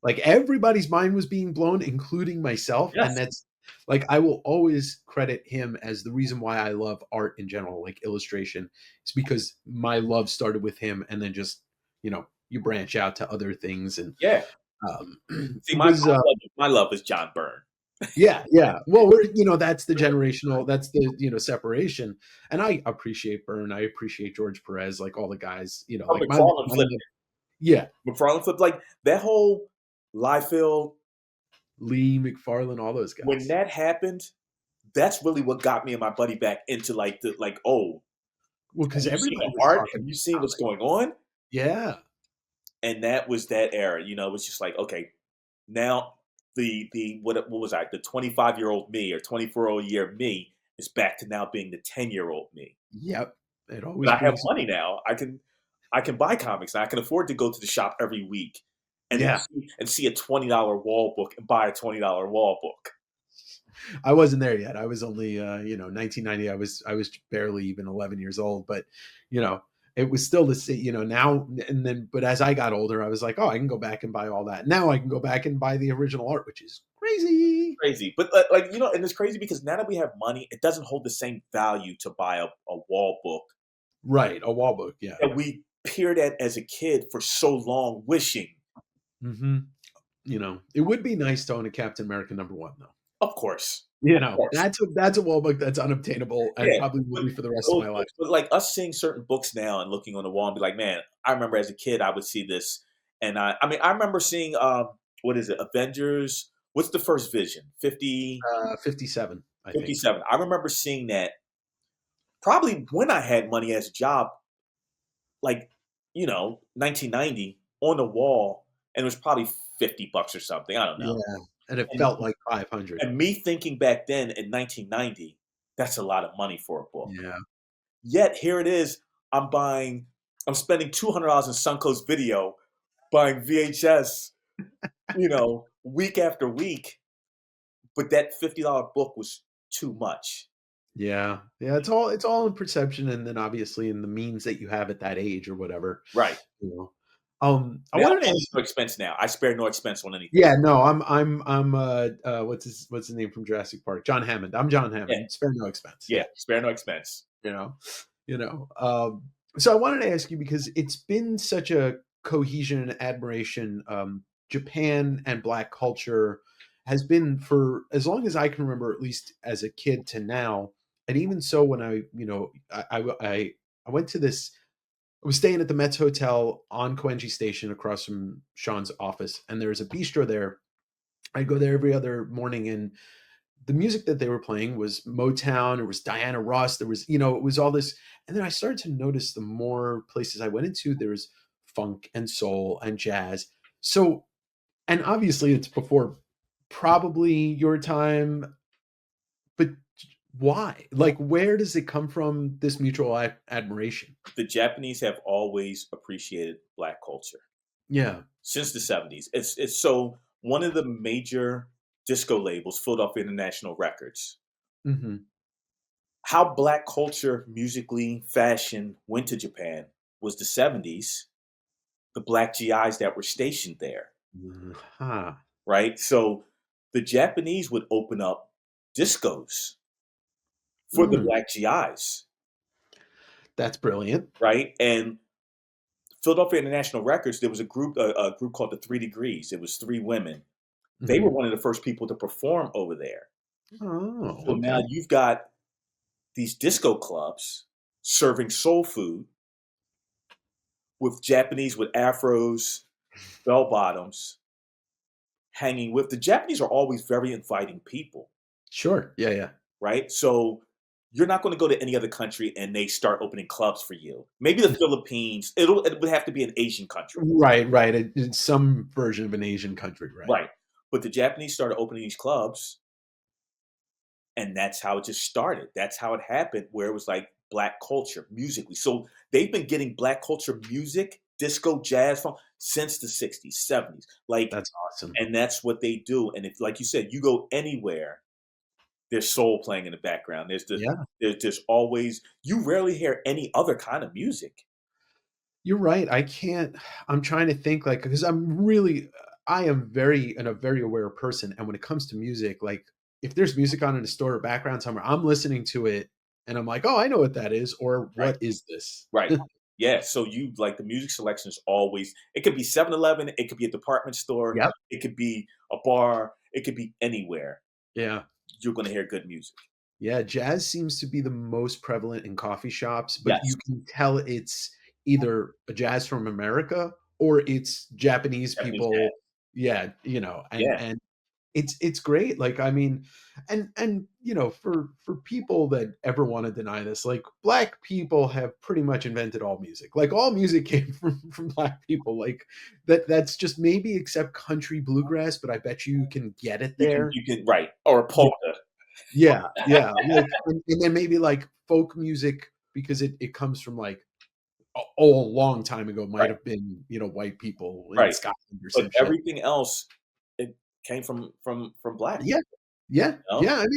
Like, everybody's mind was being blown, including myself, and Yes. that's like, I will always credit him as the reason why I love art in general, like illustration. It's because my love started with him, and then just, you branch out to other things, and, Yeah. See, it was, my love is John Byrne. yeah, yeah. Well, that's the generational, that's the, separation. And I appreciate Byrne. I appreciate George Perez, like all the guys, Oh, like McFarlane my flipped love, yeah, it. McFarlane flipped like that whole Liefeld. Lee, McFarlane, all those When guys. that happened, that's really what got me and my buddy back into like the like. Oh, Well, have because you seen everybody the was art? talking Have you about seen what's comics. going on? Yeah, And that was that era. It was just like, okay, now the what was I? The 25-year-old me or 24-year me is back to now being the 10-year-old me. yep. It But always I have brings, money now. I can buy comics now. I can afford to go to the shop every week and yeah. see a $20 wall book and buy a $20 wall book. I wasn't there yet. I was only, 1990. I was barely even 11 years old, but, you know, it was still the same, now and then. But as I got older, I was like, oh, I can go back and buy all that. Now I can go back and buy the original art, which is crazy. Crazy, but like and it's crazy because now that we have money, it doesn't hold the same value to buy a wall book Right, a wall book. Yeah, that we peered at as a kid for so long, wishing. Hmm. It would be nice to own a Captain America #1 though. Of course, of course. That's a wall book that's unobtainable and Yeah, probably will but be for the rest of those my life. books, but like us seeing certain books now and looking on the wall and be like, man, I remember as a kid I would see this, and I mean I remember seeing what is it, Avengers? What's the first Vision? 50, 57, I think. 57. I remember seeing that probably when I had money as a job, like 1990 on the wall, and it was probably $50 or something. I don't know. Yeah, and it And felt like 500. and me thinking back then in 1990, that's a lot of money for a book. Yeah. Yet here it is. I'm spending $200 in Suncoast Video, buying VHS, week after week. But that $50 book was too much. Yeah. Yeah, it's all in perception and then obviously in the means that you have at that age or whatever, Right. you know. I Now, wanted to money's ask. no expense now. I spare no expense on anything. Yeah, no, what's his name from Jurassic Park? John Hammond. I'm John Yeah, Hammond. Spare no expense. yeah, Yeah. spare no expense. You know. You know. So I wanted to ask you because it's been such a cohesion and admiration. Japan and Black culture has been for as long as I can remember, at least as a kid to now. And even so, when I went to this. I was staying at the Mets Hotel on Koenji Station across from Sean's office, and there's a bistro there. I'd go there every other morning, and the music that they were playing was Motown. It was Diana Ross. There was, it was all this. And then I started to notice the more places I went into, there was funk and soul and jazz. So, and obviously it's before probably your time, but why? Like, where does it come from, this mutual admiration? The Japanese have always appreciated Black culture Yeah. since the 70s. It's so one of the major disco labels, Philadelphia International Records, Hmm. how Black culture, musically, fashion went to Japan was the 70s, the Black GIs that were stationed there, Huh. right? So the Japanese would open up discos for the Mm, Black GIs, that's brilliant. right? And Philadelphia International Records, there was a group called the Three Degrees. It was three women. They were Mhm. one of the first people to perform over there. Oh, So okay. now you've got these disco clubs serving soul food with Japanese with afros, bell bottoms, hanging with the Japanese are always very inviting people, Sure. Yeah, yeah. right? So you're not going to go to any other country and they start opening clubs for you. Maybe the Philippines. It would have to be an Asian country, Right, right. It's some version of an Asian country, right? right? But the Japanese started opening these clubs, and that's how it just started. That's how it happened, where it was like Black culture musically. So they've been getting Black culture music, disco, jazz, funk since the 60s, 70s. Like, That's awesome. and that's what they do. And if, like you said, you go anywhere, there's soul playing in the background. Yeah, There's always, you rarely hear any other kind of music. you're right. I'm trying to think like because I am a very aware person, and when it comes to music, like if there's music on in a store or background somewhere, I'm listening to it and I'm like, "Oh, I know what that is," or Right. "What is this?" Right. Yeah. So you like the music selection is always, it could be 7-Eleven, it could be a department store, Yep. it could be a bar, it could be anywhere. Yeah. You're going to hear good music. Yeah, jazz seems to be the most prevalent in coffee shops, but you Yes. can tell it's either a jazz from America or it's Japanese Japanese people. jazz. Yeah, and Yeah. it's great. Like I mean, and for people that ever want to deny this, like black people have pretty much invented all music. Like all music came from black people. Like that's just maybe except country bluegrass, but I bet you can get it there. You can, right. Or a polka. Yeah, yeah, like, and then maybe, like, folk music because it comes from, like, a long time ago, might Right. have been, white people in Right. Scotland or But some shit. everything else, it came from black Yeah, people, yeah, you know? yeah, I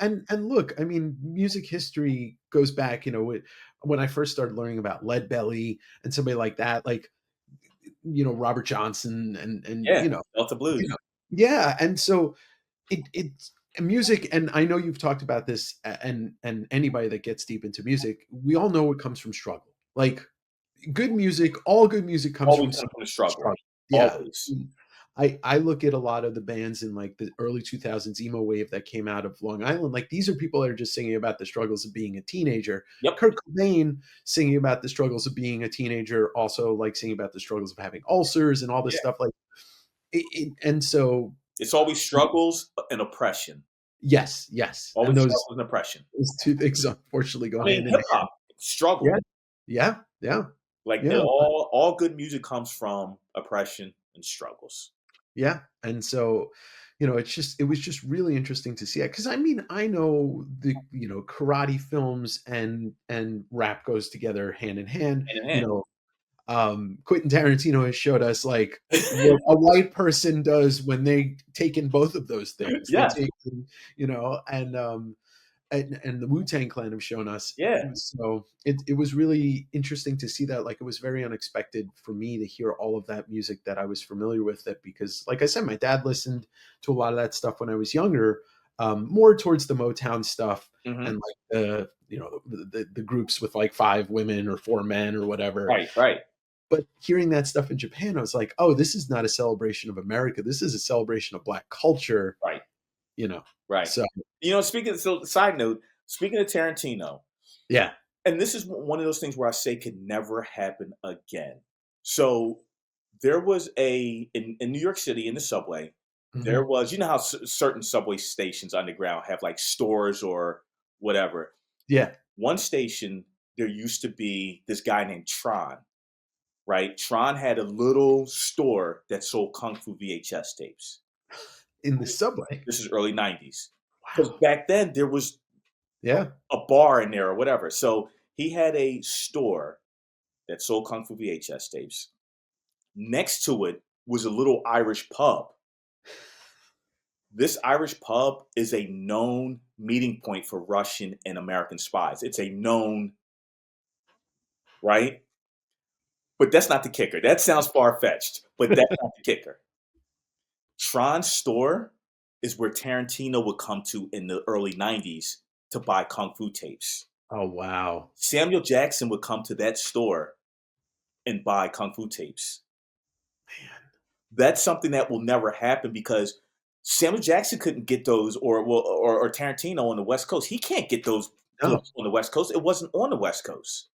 mean, and look, I mean, music history goes back, when I first started learning about Lead Belly and somebody like that, like, Robert Johnson and, Yeah. Delta you blues. know yeah, and so it's music, and I know you've talked about this, and anybody that gets deep into music, we all know it comes from struggle. Like good music, all good music comes Always from comes some from the struggle. struggle. Yeah. Always. I look at a lot of the bands in like the early 2000s emo wave that came out of Long Island. Like these are people that are just singing about the struggles of being a teenager. Yep. Kurt Cobain singing about the struggles of being a teenager, also like singing about the struggles of having ulcers and all this Yeah. stuff. Like, and so It's always struggles and oppression. yes, and Always those struggles and oppression. two things unfortunately go I mean, hand in hip hand. hop, struggle. Yeah, yeah, Like yeah. all good music comes from oppression and struggles. Yeah, and so, it was just really interesting to see it because I mean, I know karate films and rap goes together hand in hand. Hand in hand. Quentin Tarantino has showed us like what a white person does when they take in both of those things. They Yes. take in, and the Wu-Tang Clan have shown us. Yeah. So it was really interesting to see that. Like it was very unexpected for me to hear all of that music that I was familiar with. It because, like I said, my dad listened to a lot of that stuff when I was younger, more towards the Motown stuff Hmm. and like the groups with like 5 women or 4 men or whatever. Right. Right. But hearing that stuff in Japan, I was like, oh, this is not a celebration of America. This is a celebration of Black culture. Right. You know, Right. so Side note, speaking of Tarantino, yeah. and this is one of those things where I say could never happen again. So there was in New York City in the subway, there Mhm. was, you know how certain subway stations underground have like stores or whatever. Yeah. One station, there used to be this guy named Tron, right? Tron had a little store that sold Kung Fu VHS tapes. In the subway. This is early 90s. Because Wow. back then there was Yeah. a bar in there or whatever. So he had a store that sold Kung Fu VHS tapes. Next to it was a little Irish pub. This Irish pub is a known meeting point for Russian and American spies. It's a known, right? But that's not the kicker. That sounds far fetched, but that's not the kicker. Tron's store is where Tarantino would come to in the early 90s to buy Kung Fu tapes. Oh, wow. Samuel Jackson would come to that store and buy Kung Fu tapes. Man. That's something that will never happen because Samuel Jackson couldn't get those, or Tarantino on the West Coast. He can't get those No. flips on the West Coast. It wasn't on the West Coast.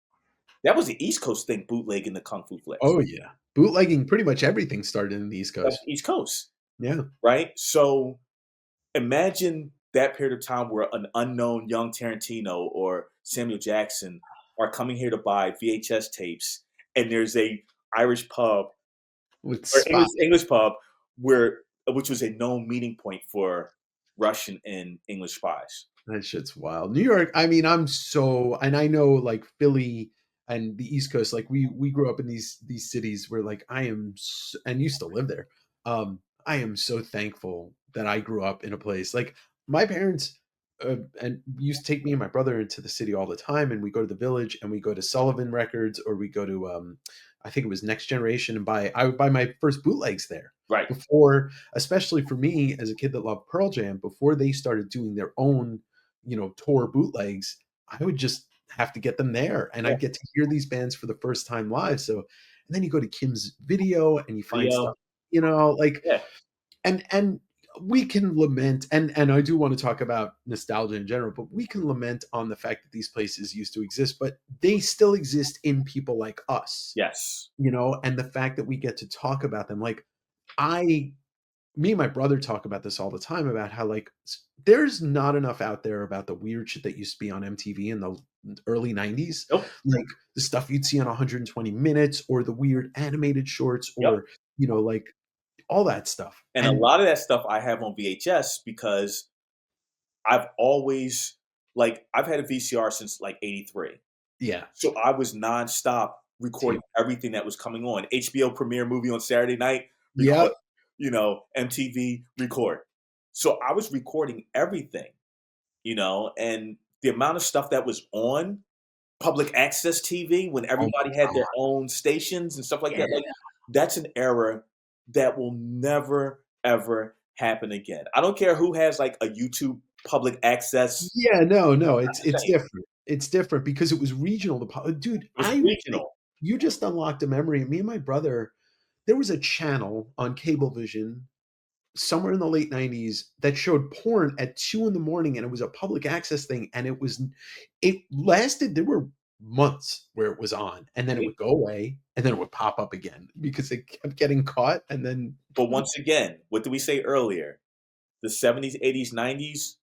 That was the East Coast thing, bootlegging the Kung Fu flips. Oh, yeah. Bootlegging pretty much everything started in the East That was Coast. East Coast, Yeah. right? So imagine that period of time where an unknown young Tarantino or Samuel Jackson are coming here to buy VHS tapes, and there's a Irish pub With or spy. English pub which was a known meeting point for Russian and English spies. That shit's wild. New York, I mean, and I know like Philly and the East Coast, like we grew up in these cities where like and used to live there. I am so thankful that I grew up in a place like my parents and used to take me and my brother into the city all the time, and we go to the Village and we go to Sullivan Records or we go to I think it was Next Generation and I would buy my first bootlegs there Right. before, especially for me as a kid that loved Pearl Jam, before they started doing their own tour bootlegs, I would just have to get them there and Yeah. I'd get to hear these bands for the first time live. So, and then you go to Kim's Video and you find Video. stuff, like, Yeah. and we can lament, and I do want to talk about nostalgia in general, but we can lament on the fact that these places used to exist, but they still exist in people like us, Yes. and the fact that we get to talk about them. Like, I me and my brother talk about this all the time about how like there's not enough out there about the weird shit that used to be on MTV in the early 90s, Nope. like the stuff you'd see on 120 minutes or the weird animated shorts Yep. or like all that stuff. And a lot of that stuff I have on VHS because I've always I've had a VCR since like '83. Yeah, So I was nonstop recording same. everything that was coming on. HBO premiere movie on Saturday night, record, Yep. MTV, record. So I was recording everything, and the amount of stuff that was on public access TV when Oh everybody my had their god. own stations and stuff like Yeah. that, that's an era that will never ever happen again. I don't care who has like a YouTube public access. Yeah, no, Not it's the same. different. It's different because it was regional. Dude, It was regional. You just unlocked a memory. Me and my brother, there was a channel on Cablevision somewhere in the late 90s that showed porn at 2 in the morning, and it was a public access thing, and it lasted, there were months where it was on, and then it would go away, and then it would pop up again because it kept getting caught, and then But once again, what did we say earlier? The 70s, 80s, 90s,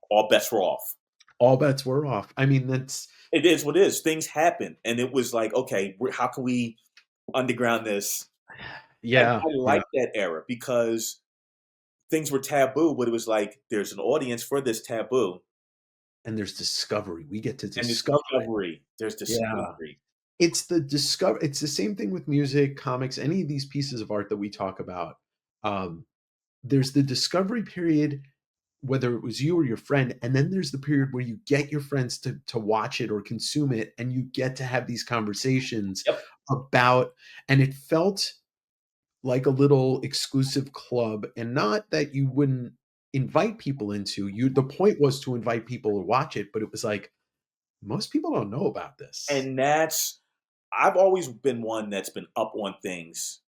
all bets were off. all bets were off. I mean, that's It is what it is. Things happen, and it was like, okay, how can we underground this? And yeah, I yeah, like that era because things were taboo, but it was like there's an audience for this taboo, and there's discovery. We get to and there's discover it. discovery. There's Yeah. discovery. It's the same thing with music, comics, any of these pieces of art that we talk about. Um, there's the discovery period, whether it was you or your friend, and then there's the period where you get your friends to watch it or consume it, and you get to have these conversations Yep. about, and it felt like a little exclusive club, and not that you wouldn't invite people into. You the point was to invite people to watch it, but it was like most people don't know about this. And I've always been one that's been up on things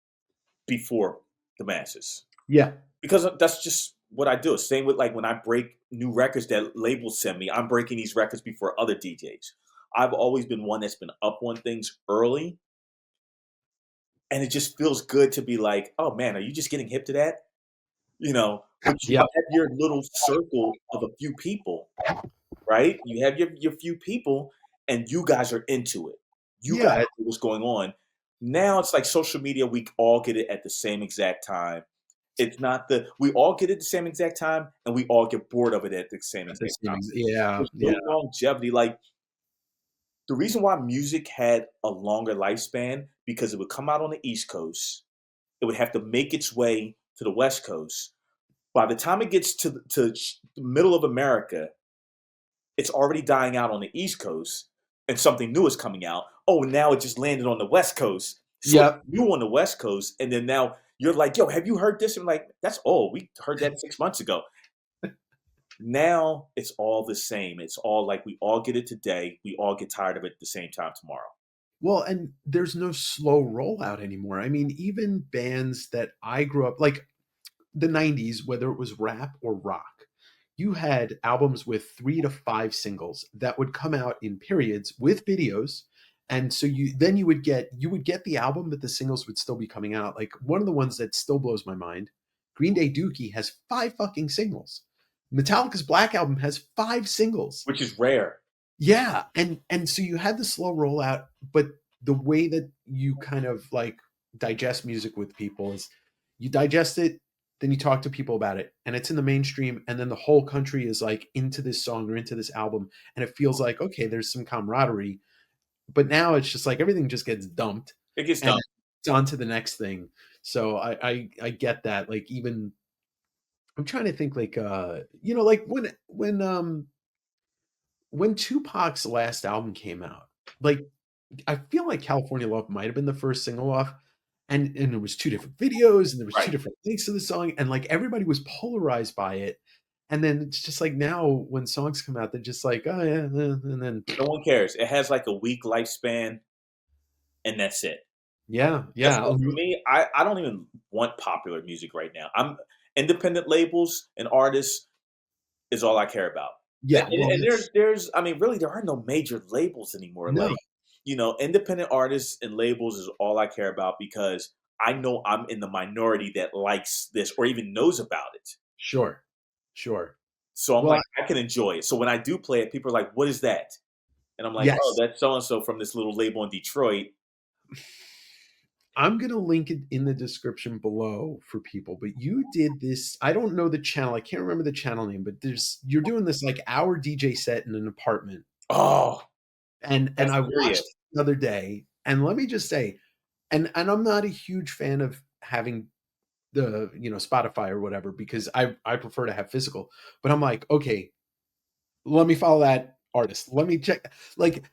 before the masses Yeah. because that's just what I do. Same with like when I break new records that labels send me, I'm breaking these records before other DJs. I've always been one that's been up on things early, and it just feels good to be like, oh man, are you just getting hip to that? But you Yeah. have your little circle of a few people, right? You have your few people, and you guys are into it. You guys Yeah. know what's going on. Now it's like social media. We all get it at the same exact time. It's not we all get it at the same exact time, and we all get bored of it at the same At the exact same time. yeah, There's yeah. no longevity. Like the reason why music had a longer lifespan because it would come out on the East Coast, it would have to make its way to the West Coast. By the time it gets to the middle of America, it's already dying out on the East Coast and something new is coming out. Oh, now it just landed on the West Coast. So it's Yep. new on the West Coast. And then now you're like, yo, have you heard this? I'm like, that's old. We heard that 6 months ago. Now it's all the same. It's all like we all get it today. We all get tired of it at the same time tomorrow. Well, and there's no slow rollout anymore. I mean, even bands that I grew up like the 90s, whether it was rap or rock, you had albums with 3 to 5 singles that would come out in periods with videos. And so you would get the album, but the singles would still be coming out. Like one of the ones that still blows my mind, Green Day Dookie has 5 fucking singles. Metallica's Black Album has 5 singles. Which is rare. Yeah, and so you had the slow rollout, but the way that you kind of like digest music with people is you digest it, then you talk to people about it, and it's in the mainstream, and then the whole country is like into this song or into this album, and it feels like okay, there's some camaraderie. But now it's just like everything just gets dumped, It gets and done. it's on to the next thing. So I get that. Like even I'm trying to think like like when Tupac's last album came out, like I feel like California Love might have been the first single off, and there was 2 different videos, and there was 2 Right. different links to the song, and, like, everybody was polarized by it, and then it's just like now when songs come out, they're just like, "Oh, yeah, and then No one cares. It has like a week lifespan and that's it. yeah, That's yeah, why for me, I don't even want popular music right now. I'm independent labels and artists is all I care about. And, yeah, and, well, and that's there's I mean, really, there are no major labels anymore. no, Like, independent artists and labels is all I care about because I know I'm in the minority that likes this or even knows about it. sure, sure. So I'm Well, like, I can enjoy it. So when I do play it, people are like, "What is that?" And I'm like, "Oh, yes. that's so and so from this little label in Detroit." I'm gonna link it in the description below for people, but you did this. I don't know the channel. I can't remember the channel name, but you're doing this like hour DJ set in an apartment, Oh, and that's I watched serious. it the other day, and let me just say, and I'm not a huge fan of having the Spotify or whatever because I prefer to have physical, but I'm like, okay, let me follow that artist. Let me check. Like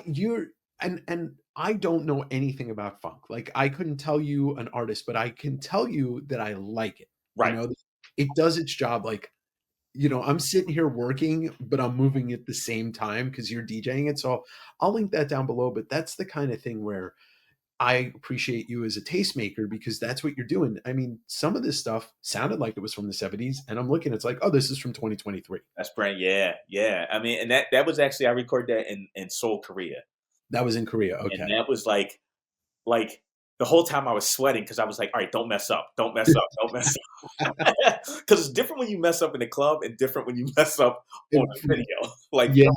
you're and I don't know anything about funk. Like I couldn't tell you an artist, but I can tell you that I like it. Right. It does its job. Like I'm sitting here working, but I'm moving at the same time because you're DJing it. So I'll link that down below. But that's the kind of thing where I appreciate you as a tastemaker because that's what you're doing. I mean, some of this stuff sounded like it was from the 70s, and I'm looking, it's like, oh, this is from 2023. That's brand, yeah, yeah. I mean, and that was actually I recorded that in Seoul, Korea, That was in Korea. and Okay. that was like the whole time I was sweating because I was like, all right, don't mess up, don't mess up, don't mess up, because it's different when you mess up in the club and different when you mess up on And a video. Like, yeah,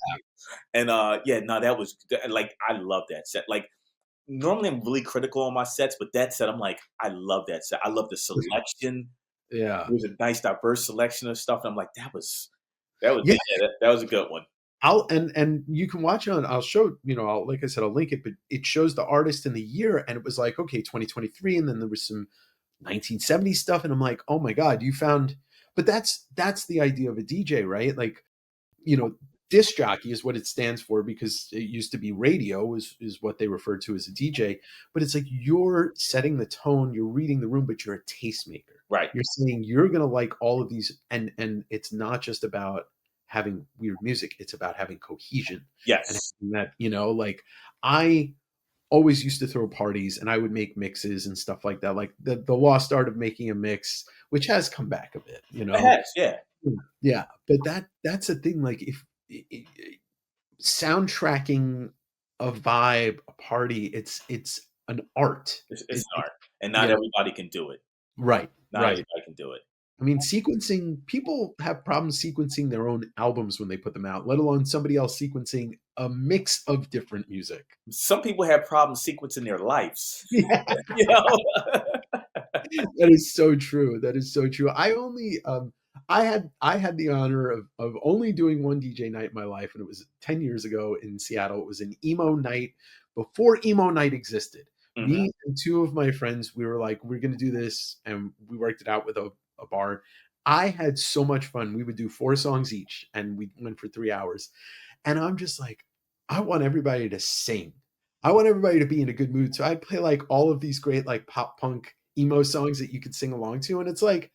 and yeah, no, that was like I love that set. Like normally I'm really critical on my sets, but that set I'm like, I love that set. I love the selection. yeah. It was a nice diverse selection of stuff. And I'm like, that was Yeah, yeah, that was a good one. and you can watch it on. I'll show, I'll, like I said, I'll link it, but it shows the artist in the year, and it was like, okay, 2023, and then there was some 1970s stuff, and I'm like, oh my god, you found. But that's the idea of a DJ, right? Like, you know, disc jockey is what it stands for because it used to be radio is what they referred to as a DJ. But it's like you're setting the tone, you're reading the room, but you're a tastemaker. Right. You're saying you're gonna like all of these, and it's not just about having weird music, it's about having cohesion and Yes. having that, like I always used to throw parties and I would make mixes and stuff like that. Like the lost art of making a mix, which has come back a bit. It has, yeah. Yeah, but that's a thing. Like if soundtracking a vibe, a party, it's an art. It's It, an it, art, and not you know, everybody can do it. right, Not right. everybody can do it. I mean, sequencing. People have problems sequencing their own albums when they put them out, let alone somebody else sequencing a mix of different music. Some people have problems sequencing their lives. Yeah. You know? That is so true. That is so true. I had the honor of only doing one DJ night in my life, and it was 10 years ago in Seattle. It was an emo night before emo night existed. Mhm. Me and two of my friends, we were like, we're gonna do this, and we worked it out with a bar. I had so much fun. We would do 4 songs each, and we went for 3 hours. And I'm just like, I want everybody to sing. I want everybody to be in a good mood. So I play like all of these great like pop punk emo songs that you could sing along to. And it's like,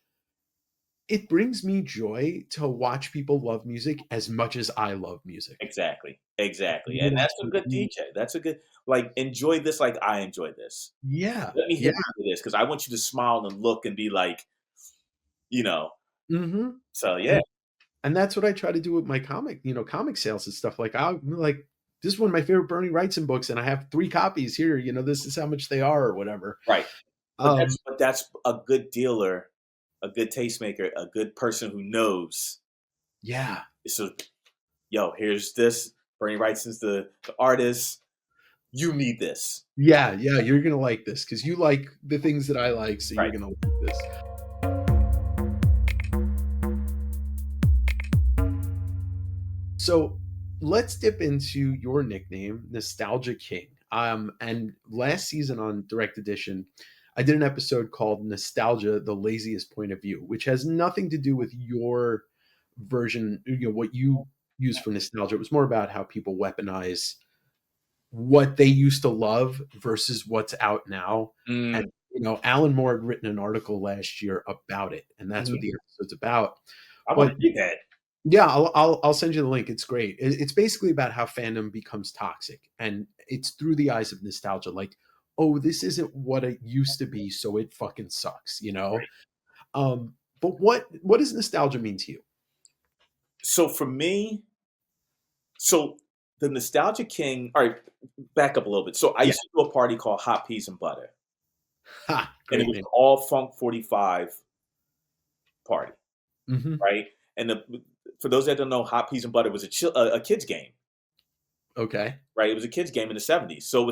it brings me joy to watch people love music as much as I love music. Exactly, exactly, and Being able that's a good to- DJ. That's a good like, enjoy this like I enjoy this. Yeah. Let me Yeah. hear this because I want you to smile and look and be like, you know. Hmm. So yeah, And that's what I try to do with my comic sales and stuff. Like I'll like, this is one of my favorite Bernie Wrightson books, and I have 3 copies here. This is how much they are, or whatever. right. But Um, that's a good dealer, a good tastemaker, a good person who knows. yeah. So, yo, here's this. Bernie Wrightson's the artist. You need this. Yeah, yeah, you're gonna like this because you like the things that I like, so you're Right. gonna like this. So let's dip into your nickname, Nostalgia King. And last season on Direct Edition, I did an episode called Nostalgia, the Laziest Point of View, which has nothing to do with your version, what you use for nostalgia. It was more about how people weaponize what they used to love versus what's out now. Mm, And Alan Moore had written an article last year about it, and that's what mhm. the episode's about. I want But to read that. yeah, I'll send you the link. It's great. It's basically about how fandom becomes toxic, and it's through the eyes of nostalgia. Like, oh, this isn't what it used to be, so it fucking sucks. Right. But what does nostalgia mean to you? So for me, so the Nostalgia King. All right, back up a little bit. So I Yeah, used to do a party called Hot Peas and Butter, ha, and it great was name. an all Funk 45 party, Hmm. right? And for those that don't know, Hot Peas and Butter was a kids game, Okay. right? It was a kids game in the 70s. So it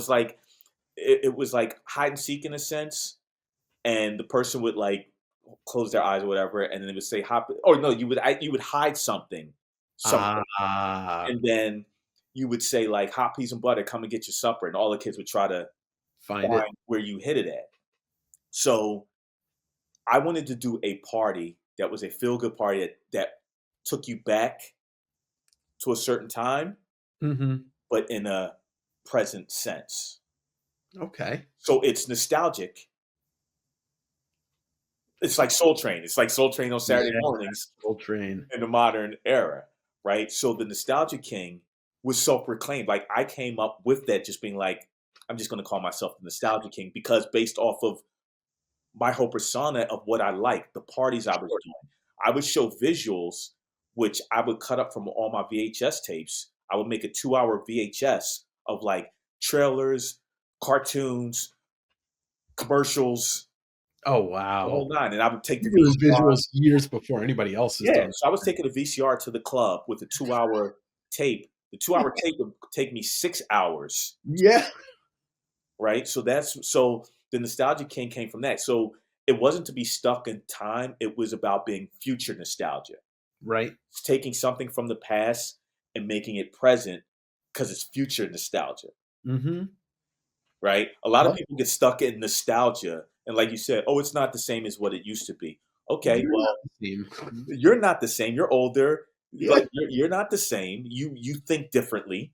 was like hide and seek in a sense, and the person would like close their eyes or whatever, and then they would say hop. Or no, you would hide something somewhere, Ah, and then you would say like hot peas and butter, come and get your supper, and all the kids would try to find it. find where you hid it at. So I wanted to do a party that was a feel good party that took you back to a certain time, Hmm. but in a present sense. Okay. So it's nostalgic It's like Soul Train. It's like Soul Train on Saturday Yeah, mornings Soul Train. in the modern era, right? So the Nostalgia King was self-proclaimed. Like I came up with that, just being like, I'm just going to call myself the Nostalgia King because based off of my whole persona of what I like, the parties I was Sure. doing. I would show visuals, which I would cut up from all my VHS tapes. I would make a 2-hour VHS of like trailers, cartoons, commercials, Oh, the wow. whole nine. And I would take the You were VCR. visuals years before anybody else has Yeah. done So I was taking a VCR to the club with a 2-hour tape. The 2-hour tape would take me 6 hours, Yeah. right? So the Nostalgia King came from that. So it wasn't to be stuck in time. It was about being future nostalgia. Right. It's taking something from the past and making it present because it's future nostalgia, Mm-hmm. right? A lot of Yep. people get stuck in nostalgia and like you said, oh, it's not the same as what it used to be. Okay, You're not well, the same. you're not the same. You're older. Yeah. Like you're not the same. You think differently.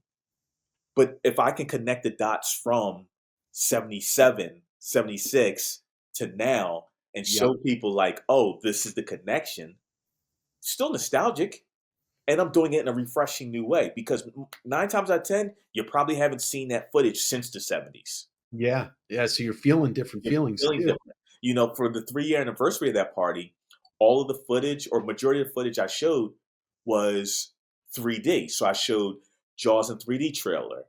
But if I can connect the dots from 77, 76 to now and Yep. show people like, oh, this is the connection, still nostalgic. And I'm doing it in a refreshing new way because 9 times out of 10, you probably haven't seen that footage since the 70s. Yeah. Yeah. So you're feeling different You're feelings feeling too. different. For the 3-year anniversary of that party, all of the footage or majority of the footage I showed was 3D. So I showed Jaws in 3D trailer,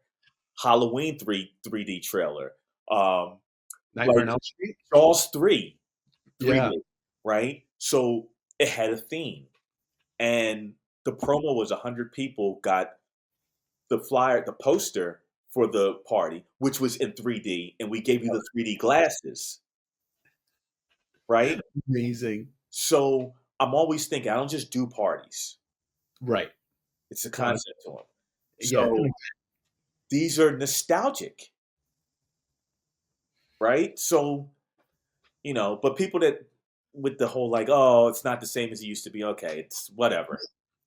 Halloween 3D trailer, um, Nightmare like on Elm Street. Jaws 3 Yeah. 3D, right? So it had a theme. And the promo was 100 people got the flyer, the poster for the party, which was in 3D, and we gave you the 3D glasses, right? Amazing. So I'm always thinking, I don't just do parties. Right. It's a Got it. concept to them. Yeah. So these are nostalgic, right? So, but people that with the whole like, oh, it's not the same as it used to be. Okay, it's whatever.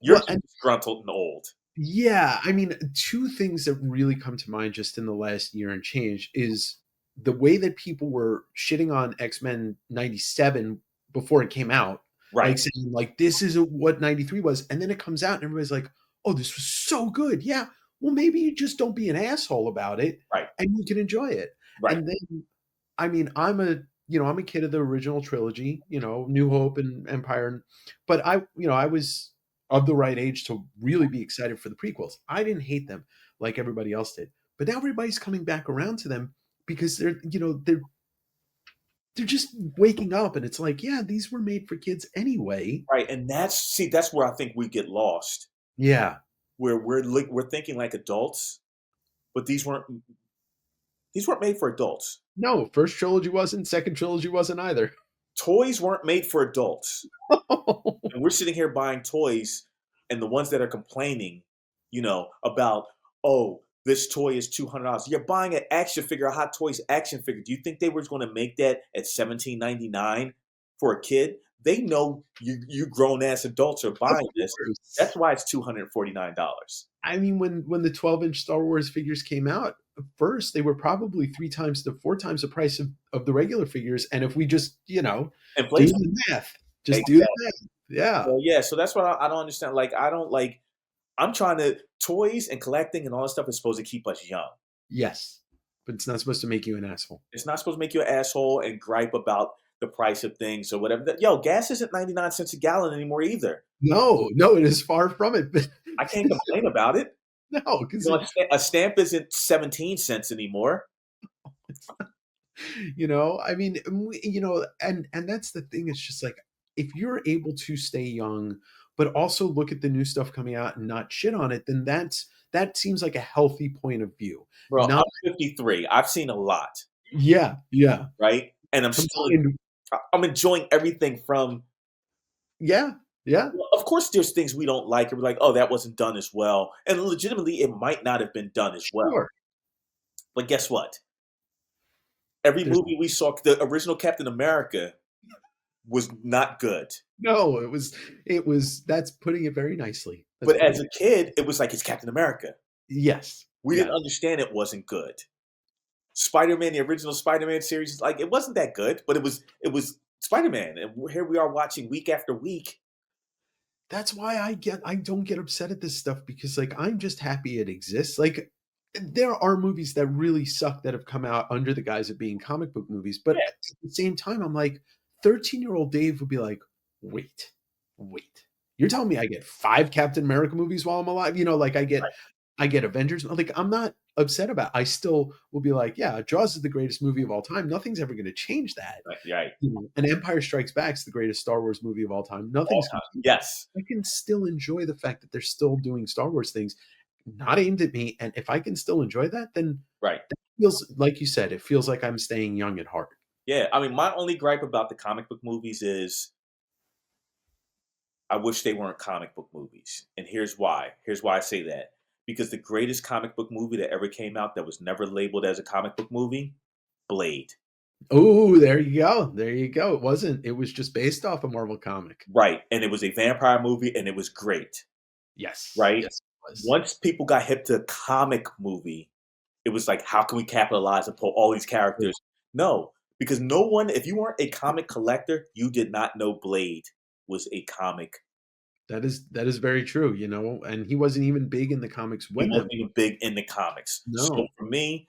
You're Well, just and disgruntled and old. yeah, I mean, two things that really come to mind just in the last year and change is the way that people were shitting on X-Men 97 before it came out, Right, like saying like this is what 93 was, and then it comes out and everybody's like, "Oh, this was so good." Yeah. Well, maybe you just don't be an asshole about it right, and you can enjoy it. right, And then I mean, I'm a kid of the original trilogy, New Hope and Empire, but I was of the right age to really be excited for the prequels. I didn't hate them like everybody else did. But now everybody's coming back around to them because they're just waking up and it's like, yeah, these were made for kids anyway. right. And that's where I think we get lost, Yeah. where we're thinking like adults, but these weren't made for adults. No, first trilogy wasn't, second trilogy wasn't either. Toys weren't made for adults. And we're sitting here buying toys, and the ones that are complaining, about, oh, this toy is $200. You're buying an action figure, a Hot Toys action figure. Do you think they were going to make that at $17.99 for a kid? They know you grown ass adults are Of buying this. course. That's why it's $249. I mean, when the 12-inch Star Wars figures came out, first they were probably 3 times to 4 times the price of the regular figures. And if we just, do Inflation. the math, just do the Exactly. math. Yeah. So yeah, so that's what I don't understand. Like I don't like. I'm trying to toys and collecting and all this stuff is supposed to keep us young. Yes. But it's not supposed to make you an asshole. It's not supposed to make you an asshole and gripe about the price of things or whatever. Yo, gas isn't 99 cents a gallon anymore either. No, no, it is far from it. But I can't complain about it. no, because A stamp isn't 17 cents anymore. I mean, and that's the thing. It's just like if you're able to stay young, but also look at the new stuff coming out and not shit on it, then that seems like a healthy point of view. Bro, Not I'm 53. I've seen a lot, yeah, yeah. right? And Combined, I'm enjoying everything from, yeah, yeah, well, of course, there's things we don't like. And we're like, oh, that wasn't done as well. And legitimately, it might not have been done as well. sure. But guess what? Every There's movie we saw, the original Captain America was not good. no, it was that's putting it very nicely. That's But putting as a it, kid, it was like it's Captain America. yes, We didn't yes. understand it wasn't good. Spider-Man, the original Spider-Man series, like it wasn't that good, but it was Spider-Man, and here we are watching week after week. That's why I don't get upset at this stuff because, like, I'm just happy it exists. Like, there are movies that really suck that have come out under the guise of being comic book movies, but Yeah, at the same time, I'm like, 13-year-old Dave would be like, "Wait, wait. You're telling me I get 5 Captain America movies while I'm alive?" You know, like, I get Avengers, like, I'm not upset about I still will be like, "Yeah, Jaws is the greatest movie of all time. Nothing's ever gonna change that." right, right. You know, and Empire Strikes Back is the greatest Star Wars movie of all time. All Nothing's gonna time. change that. Yes, I can still enjoy the fact that they're still doing Star Wars things, not aimed at me, and if I can still enjoy that, then right. that feels like you said, it feels like I'm staying young at heart. Yeah, I mean, my only gripe about the comic book movies is I wish they weren't comic book movies, and here's why. Here's why I say that. Because the greatest comic book movie that ever came out that was never labeled as a comic book movie, Blade. Oh, there you go. There you go. It was just based off a Marvel comic. Right, and it was a vampire movie, and it was great, Yes. right? Yes, it was. Once people got hip to comic movie, it was like, how can we capitalize and pull all these Yeah. characters? No, because no one, if you weren't a comic collector, you did not know Blade was a comic. That is very true, and he wasn't even big in the comics He when that. wasn't even big in the comics. So No. for me,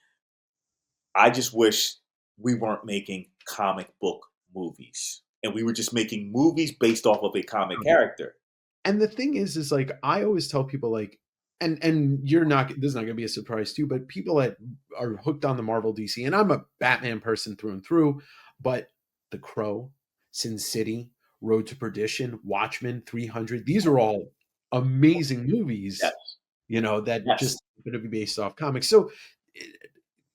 I just wish we weren't making comic book movies and we were just making movies based off of a comic character. And the thing is like I always tell people like and you're not this is not gonna be a surprise to you, but people that are hooked on the Marvel DC, and I'm a Batman person through and through, but The Crow, Sin City, Road to Perdition, Watchmen, 300, these are all amazing movies, Yes, that yes. just gonna be based off comics. So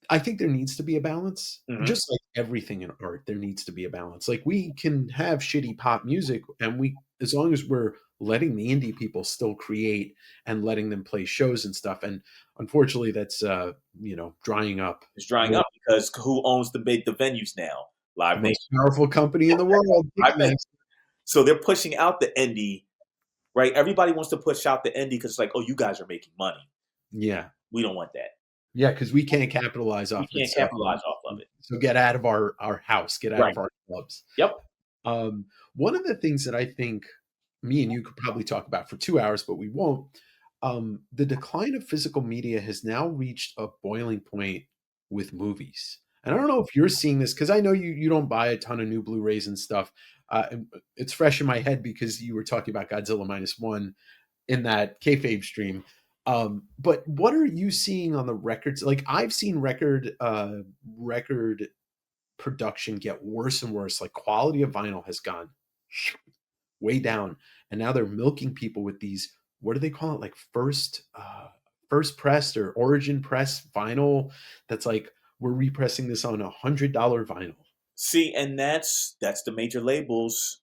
I think there needs to be a balance. Mhm. Just like everything in art, there needs to be a balance. Like we can have shitty pop music and as long as we're letting the indie people still create and letting them play shows and stuff. And unfortunately that's drying up. It's drying More up because who owns the venues now? the Live most Nation. powerful company in the world, I think Ticketmaster. so. They're pushing out the indie, right? Everybody wants to push out the indie because it's like, oh, you guys are making money. Yeah. We don't want that. Yeah, because we can't capitalize We off of it. can't So capitalize off of it. so get out of our house, get out Right. of our clubs. Yep. One of the things that I think me and you could probably talk about for 2 hours, but we won't. The decline of physical media has now reached a boiling point with movies. And I don't know if you're seeing this because I know you don't buy a ton of new Blu-rays and stuff. And it's fresh in my head because you were talking about Godzilla minus one in that kayfabe stream. But what are you seeing on the records? Like I've seen record production get worse and worse. Like quality of vinyl has gone way down, and now they're milking people with these, what do they call it, like first pressed or origin press vinyl, that's like we're repressing this on $100 vinyl. See, and that's the major labels,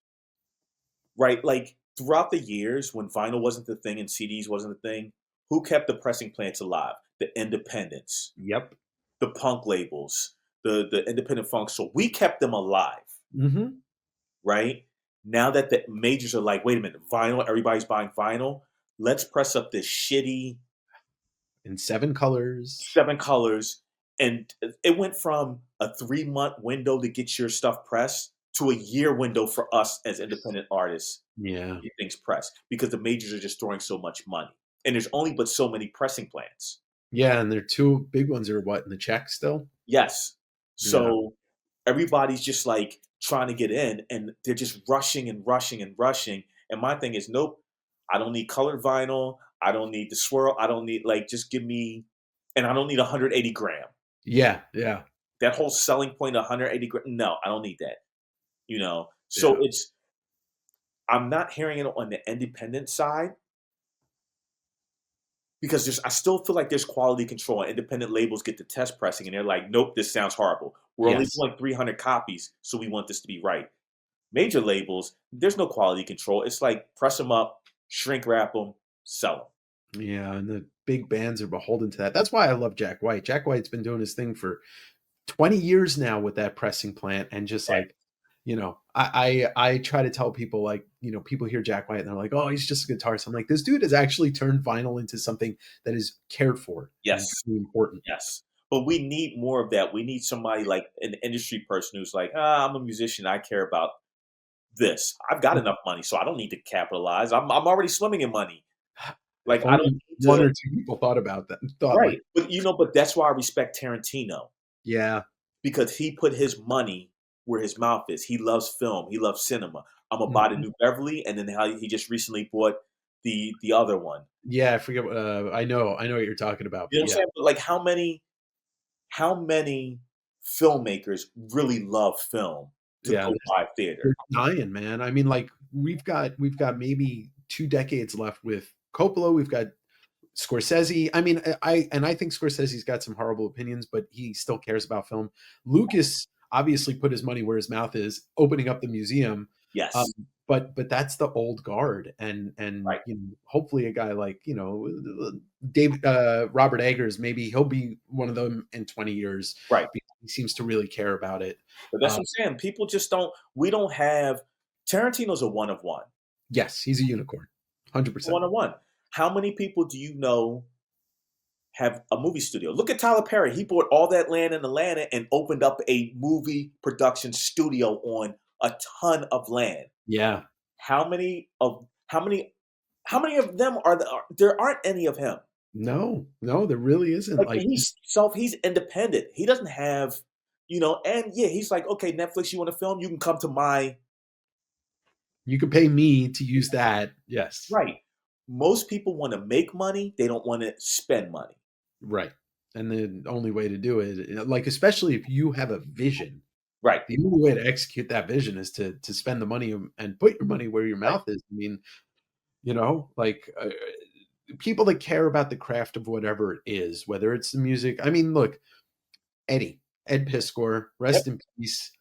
right? Like throughout the years when vinyl wasn't the thing and CDs wasn't the thing, who kept the pressing plants alive? The independents, Yep. the punk labels, the independent funk. So we kept them alive, Hmm. right? Now that the majors are like, wait a minute, vinyl, everybody's buying vinyl. Let's press up this shitty In 7 colors. 7 colors. And it went from a 3-month window to get your stuff pressed to a year window for us as independent artists Yeah. to get things pressed because the majors are just throwing so much money. And there's only but so many pressing plants. Yeah, and their two big ones are what, in the Czech still. Yes. Yeah. So everybody's just like trying to get in and they're just rushing and rushing and rushing. And my thing is, nope, I don't need colored vinyl. I don't need the swirl. I don't need like just give me, and I don't need 180 gram. Yeah. Yeah. That whole selling point of 180 gram. No, I don't need that. So Yeah. it's I'm not hearing it on the independent side because I still feel like there's quality control. And independent labels get the test pressing, and they're like, nope, this sounds horrible. We're only Yes. doing 300 copies, so we want this to be right. Major labels, there's no quality control. It's like press them up, shrink wrap them, sell Yeah, and the big bands are beholden to that. That's why I love Jack White. Jack White's been doing his thing for 20 years now with that pressing plant, and just them. like, I try to tell people, like, people hear Jack White and they're like, oh, he's just a guitarist. I'm like, this dude has actually turned vinyl into something that is cared for and Yes, really important. yes. But we need more of that. We need somebody like an industry person who's like, I'm a musician. I care about this. I've got enough money, so I don't need to capitalize. I'm already swimming in money. If Like, I don't only need one to. or two people thought about that, thought like, Right. But, but that's why I respect Tarantino, yeah. because he put his money where his mouth is. He loves film. He loves cinema. Imma buy the Mhm. New Beverly, and then how he just recently bought the other one. Yeah, I forget what, I know what you're talking about, You know but what I'm yeah. saying? But, like, how many filmmakers really love film to Yeah, go buy a theater? they're dying, man. I mean, like, we've got maybe 2 decades left with Coppola, we've got Scorsese. I mean, I think Scorsese's got some horrible opinions, but he still cares about film. Lucas obviously put his money where his mouth is, opening up the museum. Um, Yes. but that's the old guard, and Right. hopefully a guy like David Robert Eggers, maybe he'll be one of them in 20 years Right. because he seems to really care about it. But that's Uh, what I'm saying. People just don't we don't have Tarantino's a one of one. yes, he's a unicorn, He's a 100%. one of one. How many people do you know have a movie studio? Look at Tyler Perry. He bought all that land in Atlanta and opened up a movie production studio on a ton of land. Yeah, How many of them there aren't any of him. no, no, there really isn't. Like, Like, he's independent. He doesn't have, and yeah, he's like, okay, Netflix, you want to film? You can come to my. you could pay me to use that. Yes. Right. Most people want to make money, they don't want to spend money. Right. And the only way to do it, like, especially if you have a vision, Right. the only way to execute that vision is to spend the money and put your money where your Right. mouth is. I mean, like, people that care about the craft of whatever it is, whether it's the music. I mean, look, Ed Piskor, Yep. rest in peace.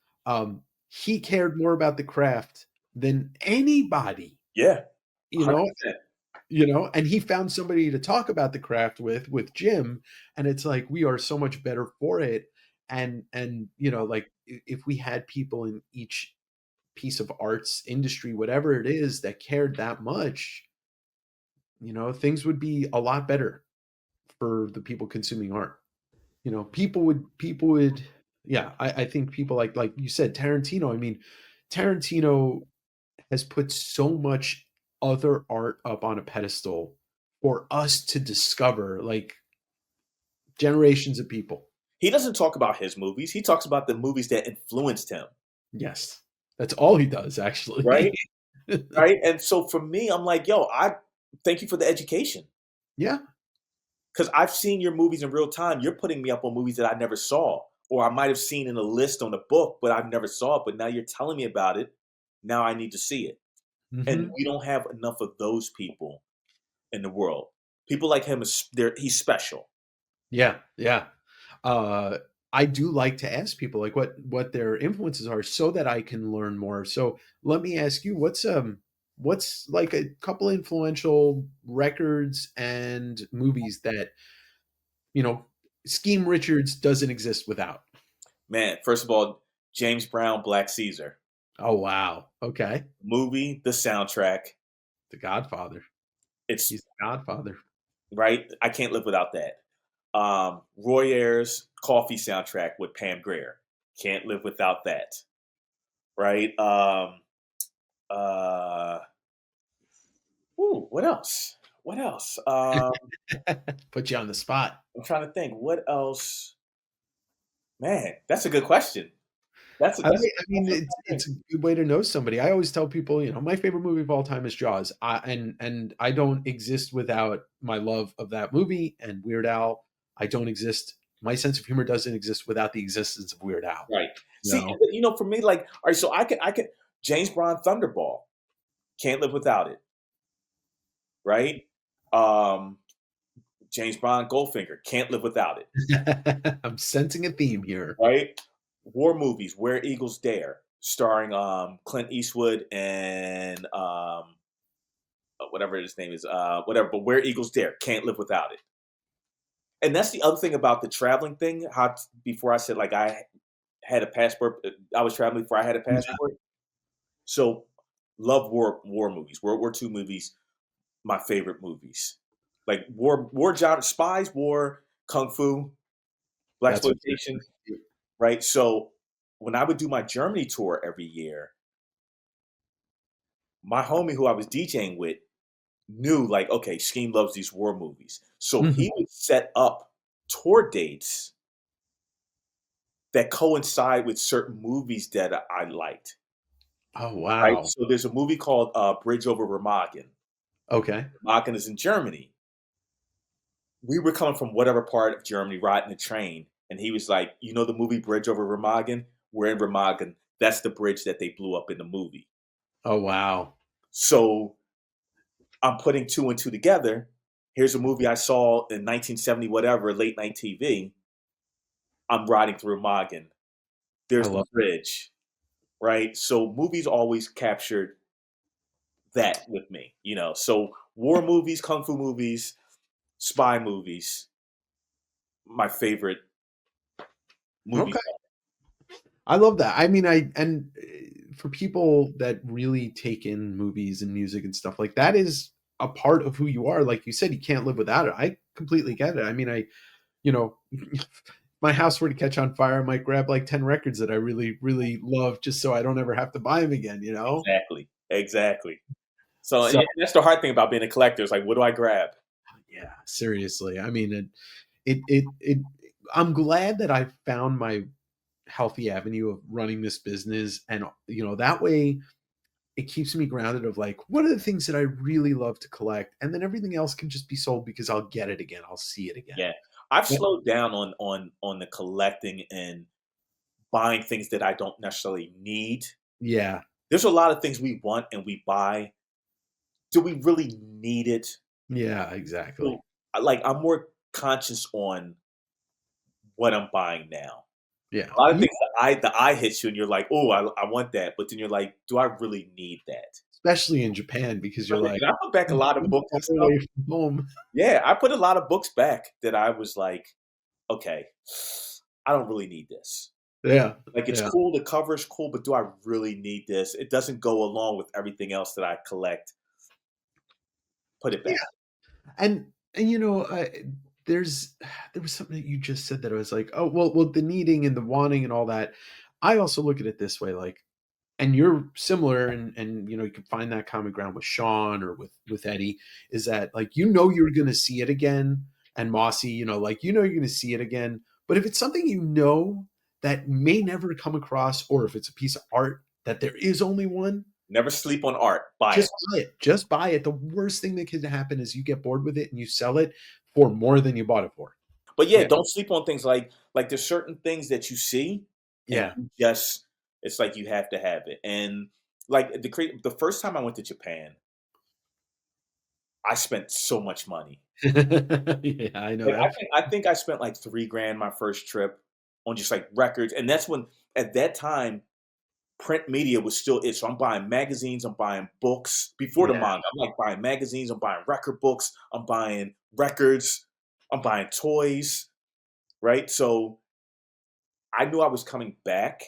He cared more about the craft than anybody, Yeah. you know, 100%. and he found somebody to talk about the craft with Jim, and it's like we are so much better for it. And like, if we had people in each piece of arts industry, whatever it is, that cared that much, things would be a lot better for the people consuming art. People would, yeah, I think people like you said, Tarantino. I mean, Tarantino has put so much other art up on a pedestal for us to discover, like, generations of people. He doesn't talk about his movies. He talks about the movies that influenced him. Yes. That's all he does, actually. Right. Right. And so for me, I'm like, yo, I thank you for the education. Yeah. Because I've seen your movies in real time. You're putting me up on movies that I never saw, or I might have seen in a list on a book, but I've never saw it. But now you're telling me about it. Now I need to see it. And Mhm. we don't have enough of those people in the world. People like him he's special. Yeah, yeah. Uh, I do like to ask people, like, what their influences are so that I can learn more. So let me ask you, what's like a couple influential records and movies that, you know, Scheme Richards doesn't exist without? Man, first of all, James Brown, Black Caesar. Oh, wow. Okay. Movie, the soundtrack. The Godfather. It's He's the Godfather. right. I can't live without that. Roy Ayers' Coffee soundtrack with Pam Grier. Can't live without that. Right. Uh, ooh, what else? What else? Put you on the spot. I'm trying to think. What else? Man, that's a good question. That's a I that's, mean, that's what I'm trying to it's a good way to know somebody. I always tell people, my favorite movie of all time is Jaws. And I don't exist without my love of that movie and Weird Al. I don't exist. My sense of humor doesn't exist without the existence of Weird Al. Right. You See, know? for me, like, all right, so I could James Brown Thunderball. Can't live without it. Right. Um, James Brown Goldfinger. Can't live without it. I'm sensing a theme here. Right. War movies. Where Eagles Dare, starring Clint Eastwood and whatever his name is, whatever. But Where Eagles Dare. Can't live without it. And that's the other thing about the traveling thing. Before I said, like, I had a passport. I was traveling before I had a Yeah, passport. So love war movies. World War II movies. My favorite movies. Like war genre, spies, war, kung fu, black that's what exploitation. Right. So when I would do my Germany tour every year, my homie who I was DJing with knew like, okay, Scheme loves these war movies. So Mhm. he would set up tour dates that coincide with certain movies that I liked. Oh, Right. wow. So there's a movie called Bridge over Remagen. Okay. Remagen is in Germany. We were coming from whatever part of Germany riding the train. And he was like, you know the movie Bridge over Remagen? We're in Remagen. That's the bridge that they blew up in the movie. Oh, wow. So I'm putting two and two together. Here's a movie I saw in 1970, whatever, late night TV. I'm riding through Remagen. I There's the love bridge, right? So movies always captured that with me, you know. So war movies, kung fu movies, spy movies, my favorite movies. Okay. I love that. I mean, for people that really take in movies and music and stuff like that is a part of who you are. Like you said, you can't live without it. I completely get it. I mean, you know, if my house were to catch on fire, I might grab like 10 records that I really, really love just so I don't ever have to buy them again, you know? Exactly, exactly. So So, and that's the hard thing about being a collector. It's like, what do I grab? yeah, seriously. I mean, it I'm glad that I found my healthy avenue of running this business. And, that way it keeps me grounded of like, what are the things that I really love to collect? And then everything else can just be sold because I'll get it again. I'll see it again. Yeah, I've But slowed down on the collecting and buying things that I don't necessarily need. yeah, There's a lot of things we want and we buy. Do we really need it? yeah, exactly. So, like, I'm more conscious on what I'm buying now. Yeah. A lot of things the eye hits you and you're like, "Oh, I want that," but then you're like, "Do I really need that?" Especially in Japan because you're Especially like, 'cause I put back a I'm lot of so books far and stuff. away from home. Yeah, I put a lot of books back that I was like, "Okay, I don't really need this." Yeah, Like, it's yeah, cool, the cover is cool, but do I really need this? It doesn't go along with everything else that I collect. Put it yeah. back. And there's there was something that you just said that I was like, oh well, the needing and the wanting and all that. I also look at it this way, like, and you're similar, and you can find that common ground with Sean or with Eddie, is that like you're going to see it again, and Mossy, like you're going to see it again. But if it's something that may never come across, or if it's a piece of art that there is only one, Never sleep on art. Buy it. just buy it. Just buy it. The worst thing that can happen is you get bored with it and you sell it for more than you bought it for. But yeah, Yeah. don't sleep on things like there's certain things that you see and Yeah. you just it's like you have to have it. And like the first time I went to Japan, I spent so much money. Yeah, I know Like that. I think I spent like 3 grand my first trip on just like records. And that's when at that time print media was still it. So I'm buying magazines, I'm buying books before the Yeah, manga. I'm like buying magazines, I'm buying record books, I'm buying records, I'm buying toys, right? So I knew I was coming back,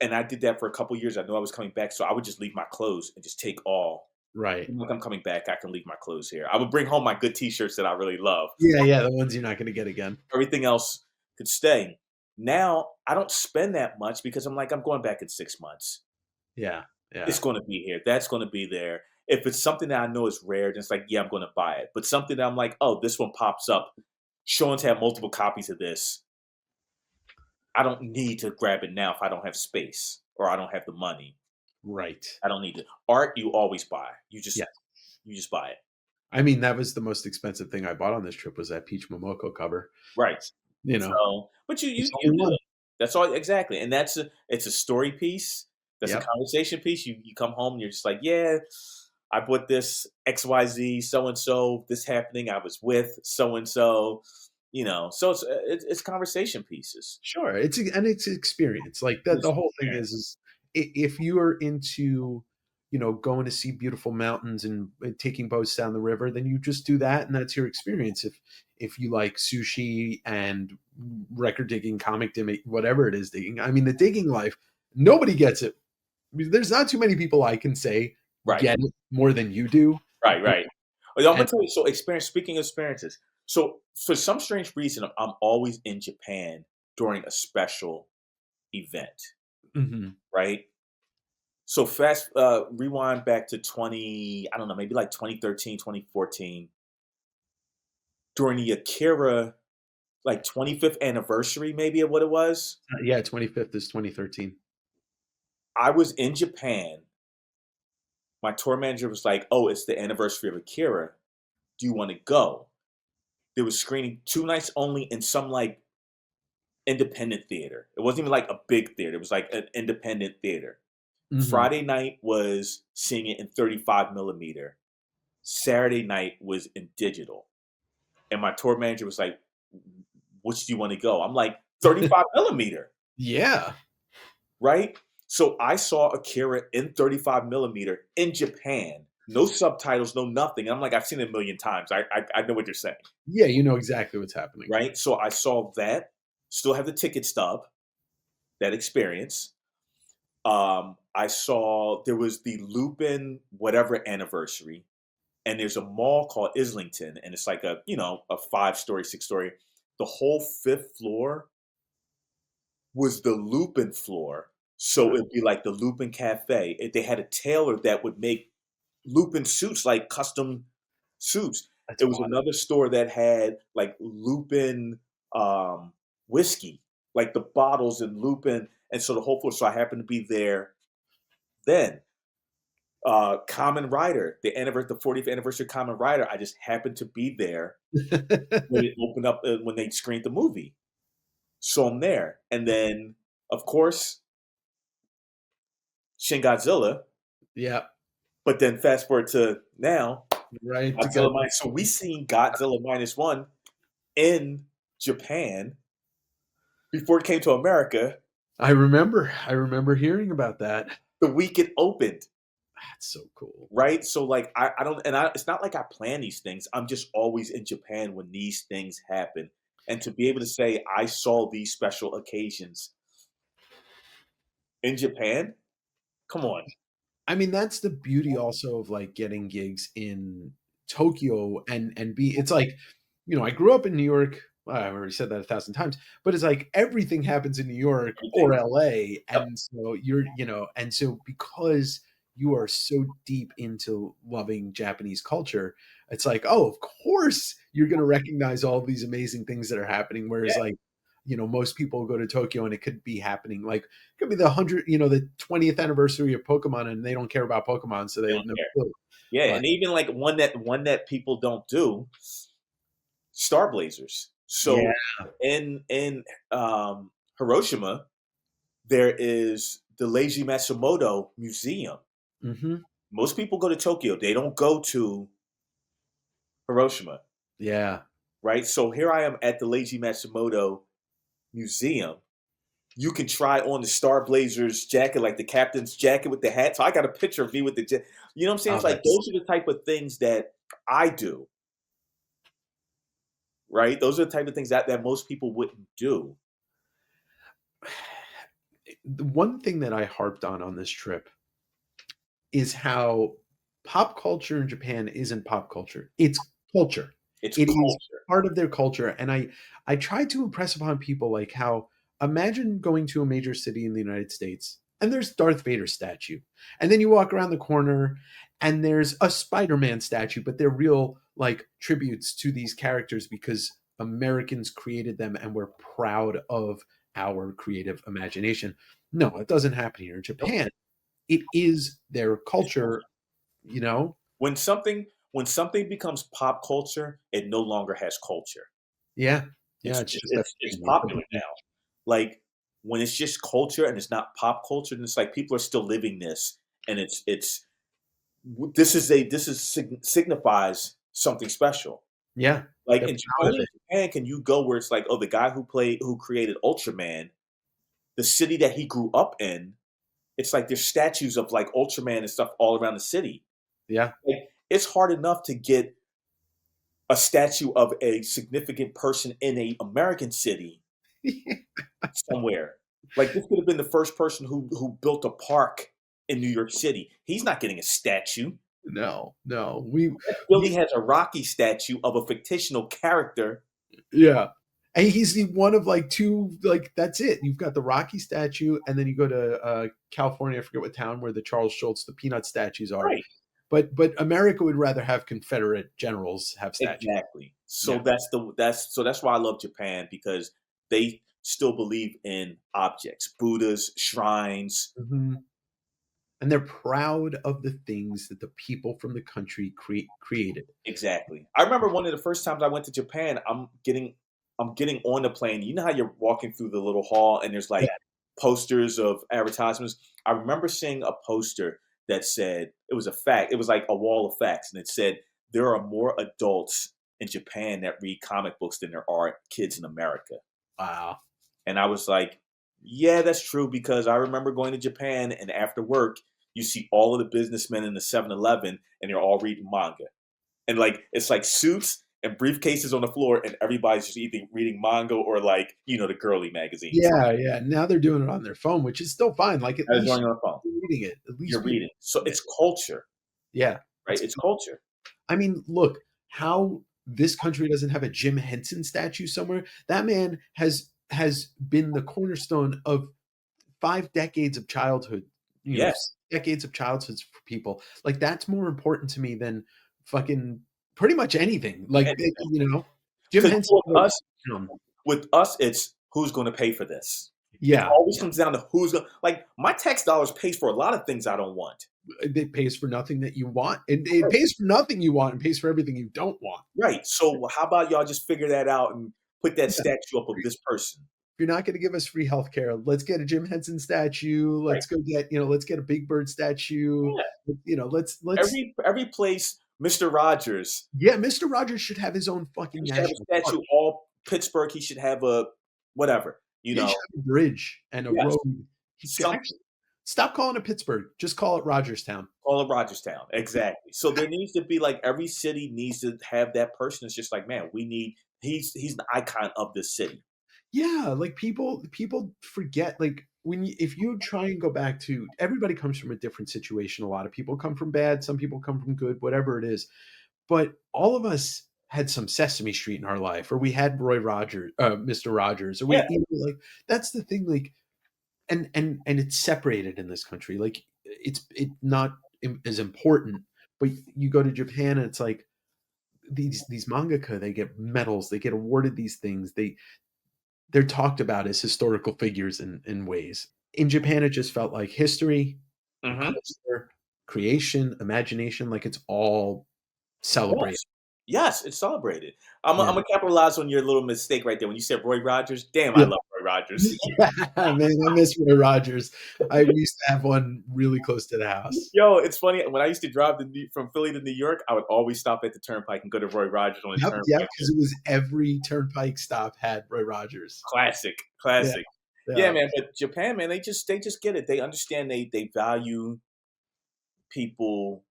and I did that for a couple years. I knew I was coming back, so I would just leave my clothes and just take all. right. Like I'm coming back, I can leave my clothes here. I would bring home my good T-shirts that I really love. Yeah, yeah, the ones you're not gonna get again. Everything else could stay. Now I don't spend that much because I'm like I'm going back in 6 months. Yeah, It's yeah, going to be here. That's going to be there. If it's something that I know is rare, then it's like yeah, I'm going to buy it. But something that I'm like, oh, this one pops up. Sean's had multiple copies of this. I don't need to grab it now if I don't have space or I don't have the money. right. I don't need it. Art you always buy. Yeah. You just buy it. I mean, that was the most expensive thing I bought on this trip was that Peach Momoko cover. Right. You know, So, but it's you only do one. it. That's all exactly. And it's a story piece. That's a Yep. conversation piece. You come home and you're just like, yeah, I bought this XYZ so and so, this happening, I was with so and so, So it's conversation pieces. Sure, it's experience. Like the It's whole thing experience. is if you are into, going to see beautiful mountains and taking boats down the river, then you just do that, and that's your experience. If you like sushi and record digging, comic digging, whatever it is digging, I mean, the digging life, nobody gets it. I mean, there's not too many people I can say Right. get it more than you do. Right, right. Well, I'm gonna And tell you. So, experience. Speaking of experiences, so for some strange reason, I'm always in Japan during a special event, mhm, right? So rewind back to 20, I don't know, maybe like 2013, 2014, during the Akira, like 25th anniversary, maybe of what it was. Yeah, 25th is 2013. I was in Japan. My tour manager was like, "Oh, it's the anniversary of Akira. Do you want to go?" There was screening 2 nights only in some like independent theater. It wasn't even like a big theater. It was like an independent theater. Hmm. Friday night was seeing it in 35 millimeter. Saturday night was in digital. And my tour manager was like, "Which do you want to go?" I'm like, 35 millimeter, Yeah. right? So I saw Akira in 35 millimeter in Japan. No subtitles, no nothing. And I'm like, I've seen it a million times. I know what you're saying, Yeah, you know exactly what's happening. right? So I saw that. Still have the ticket stub. That experience. I saw there was the Lupin whatever anniversary, and there's a mall called Islington, and it's like a 5-story, 6-story. The whole fifth floor was the Lupin floor, so Wow, it'd be like the Lupin Cafe. They had a tailor that would make Lupin suits, like custom suits. that's It was wild. another store that had like Lupin whiskey, like the bottles and Lupin, and so the whole floor. So I happened to be there then. Common Rider, the 40th anniversary of Common Rider. I just happened to be there when it opened up when they screened the movie. So I'm there, and then of course Shin Godzilla. Yeah, But then fast forward to now, right. To Godzilla God. minus. So we seen Godzilla -1 in Japan before it came to America I remember hearing about that. the week it opened. That's so cool. Right? So like I don't and I it's not like I plan these things. I'm just always in Japan when these things happen. And to be able to say I saw these special occasions in Japan, come on. I mean, that's the beauty also of like getting gigs in Tokyo and be it's like, I grew up in New York. Well, I've already said that 1,000 times, but it's like everything happens in New York or Everything. LA. Yep. And so and so because you are so deep into loving Japanese culture, it's like, oh, of course you're gonna recognize all these amazing things that are happening. Whereas Yeah, like, most people go to Tokyo and it could be happening like could be the 20th anniversary of Pokemon, and they don't care about Pokemon, so they they have don't no care. clue. Yeah, But and even like one that people don't do, Star Blazers. yeah, So in Hiroshima, there is the Leiji Matsumoto Museum. hmm Most people go to Tokyo. They don't go to Hiroshima, yeah. right? So here I am at the Leiji Matsumoto Museum. You can try on the Star Blazers jacket, like the captain's jacket with the hat. So I got a picture of me with the jacket. You know what I'm saying? Oh, It's like that's those are the type of things that I do, right? Those are the type of things that most people wouldn't do. the one thing that I harped on this trip is how pop culture in Japan isn't pop culture. It's culture. It's It is culture. part of their culture. And I try to impress upon people like how imagine going to a major city in the United States and there's Darth Vader statue. And then you walk around the corner and there's a Spider-Man statue, but they're real like tributes to these characters because Americans created them and we're proud of our creative imagination. No, it doesn't happen here in Nope. Japan. It is their It's culture. culture, you know? When something becomes pop culture, it no longer has culture. Yeah. Yeah, It's it's it's just a it's, it's thing. It's popular a now. Like when it's just culture and it's not pop culture, and it's like people are still living this, and it's signifies something special. yeah, Like they're in proud only of in it. Japan can you go where it's like, oh, the guy who created Ultraman, the city that he grew up in, it's like there's statues of like Ultraman and stuff all around the city. Yeah. Like it's hard enough to get a statue of a significant person in a American city somewhere. Like this could have been the first person who built a park in New York City. He's not getting a statue. No, no. We Billy has a Rocky statue of a fictional character. yeah. And he's the one of like two, like that's it. You've got the Rocky statue, and then you go to California, I forget what town, where the Charles Schultz, the Peanut statues are. Right. But America would rather have Confederate generals have statues. Exactly. So Yeah. that's why I love Japan, because they still believe in objects, Buddhas, shrines. Mhm. And they're proud of the things that the people from the country created. Exactly. I remember one of the first times I went to Japan, I'm getting on the plane. You know how you're walking through the little hall and there's Yeah. like posters of advertisements? I remember seeing a poster that said, it was a fact, it was like a wall of facts, and it said there are more adults in Japan that read comic books than there are kids in America. Wow. And I was like, yeah, that's true, because I remember going to Japan and after work, you see all of the businessmen in the 7-Eleven and they're all reading manga. And like it's like suits and briefcases on the floor, and everybody's just either reading manga or like, the girly magazines. Yeah, yeah. Now they're doing it on their phone, which is still fine. Like at I was least running on the phone. you're reading it. At least You're be reading. So reading it. it's culture, Yeah. right? It's It's culture. I mean, look, how this country doesn't have a Jim Henson statue somewhere. That man has been the cornerstone of 5 decades of childhood, Yes. decades of childhoods for people. Like that's more important to me than fucking pretty much anything. Like Jim Because Henson. with us, it's who's going to pay for this. It Yeah, always comes down to who's going. Like my tax dollars pays for a lot of things I don't want. it pays for nothing that you want. It pays for nothing you want and pays for everything you don't want. Right. So how about y'all just figure that out and put that Yeah. statue up of this person? If you're not going to give us free healthcare, let's get a Jim Henson statue. Right. Let's go get, let's get a Big Bird statue. Yeah. Let's Every place, Mr. Rogers, yeah, Mr. Rogers should have his own fucking he should have national a park. statue. All Pittsburgh, he should have a whatever. He should have a bridge and a Yes, road. He could something. actually stop calling it Pittsburgh. Just call it Rogerstown. All of Rogerstown, exactly. So there needs to be like every city needs to have that person. It's just like, man, we need. He's the icon of this city. Yeah, like people forget like if you try and go back to everybody comes from a different situation. A lot of people come from bad, some people come from good, whatever it is. But all of us had some Sesame Street in our life, or we had Roy Rogers, Mr. Rogers, or Yeah, like that's the thing. Like, and it's separated in this country. Like, it not as important. But you go to Japan, and it's like these mangaka, they get medals, they get awarded these things. They're talked about as historical figures in ways. In Japan, it just felt like history and hmm culture, creation, imagination, like it's all celebrated. yes, yes, it's celebrated. I'm Yeah. gonna capitalize on your little mistake right there when you said Roy Rogers. Damn, I Yeah. love Roy Rogers. Man, I miss Roy Rogers. We used to have one really close to the house. Yo, it's funny when I used to drive from Philly to New York, I would always stop at the Turnpike and go to Roy Rogers on the Yep, yep, Turnpike. because it was every turnpike stop had Roy Rogers. Classic, Yeah, classic. Yeah, yeah, man. But Japan, man, they just get it. They understand. They value people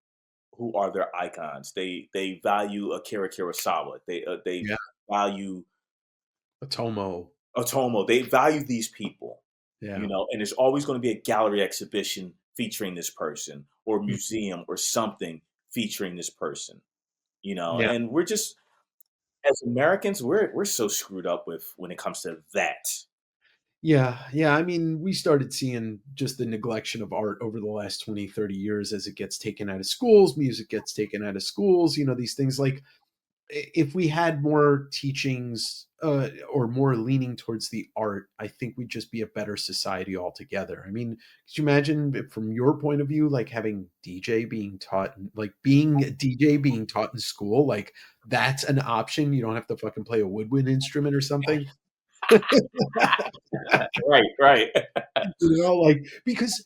who are their icons. They value Akira Kurosawa. They yeah. value Otomo. Otomo. They value these people. Yeah. And there's always going to be a gallery exhibition featuring this person, or a Mm, museum or something featuring this person. yeah. And we're just as Americans, we're so screwed up with when it comes to that. Yeah, yeah. I mean, we started seeing just the neglection of art over the last 20, 30 years as it gets taken out of schools, music gets taken out of schools, these things like if we had more teachings or more leaning towards the art, I think we'd just be a better society altogether. I mean, could you imagine from your point of view, like having DJ being taught, like being a DJ being taught in school, like that's an option. You don't have to fucking play a woodwind instrument or something. Right, right. Like because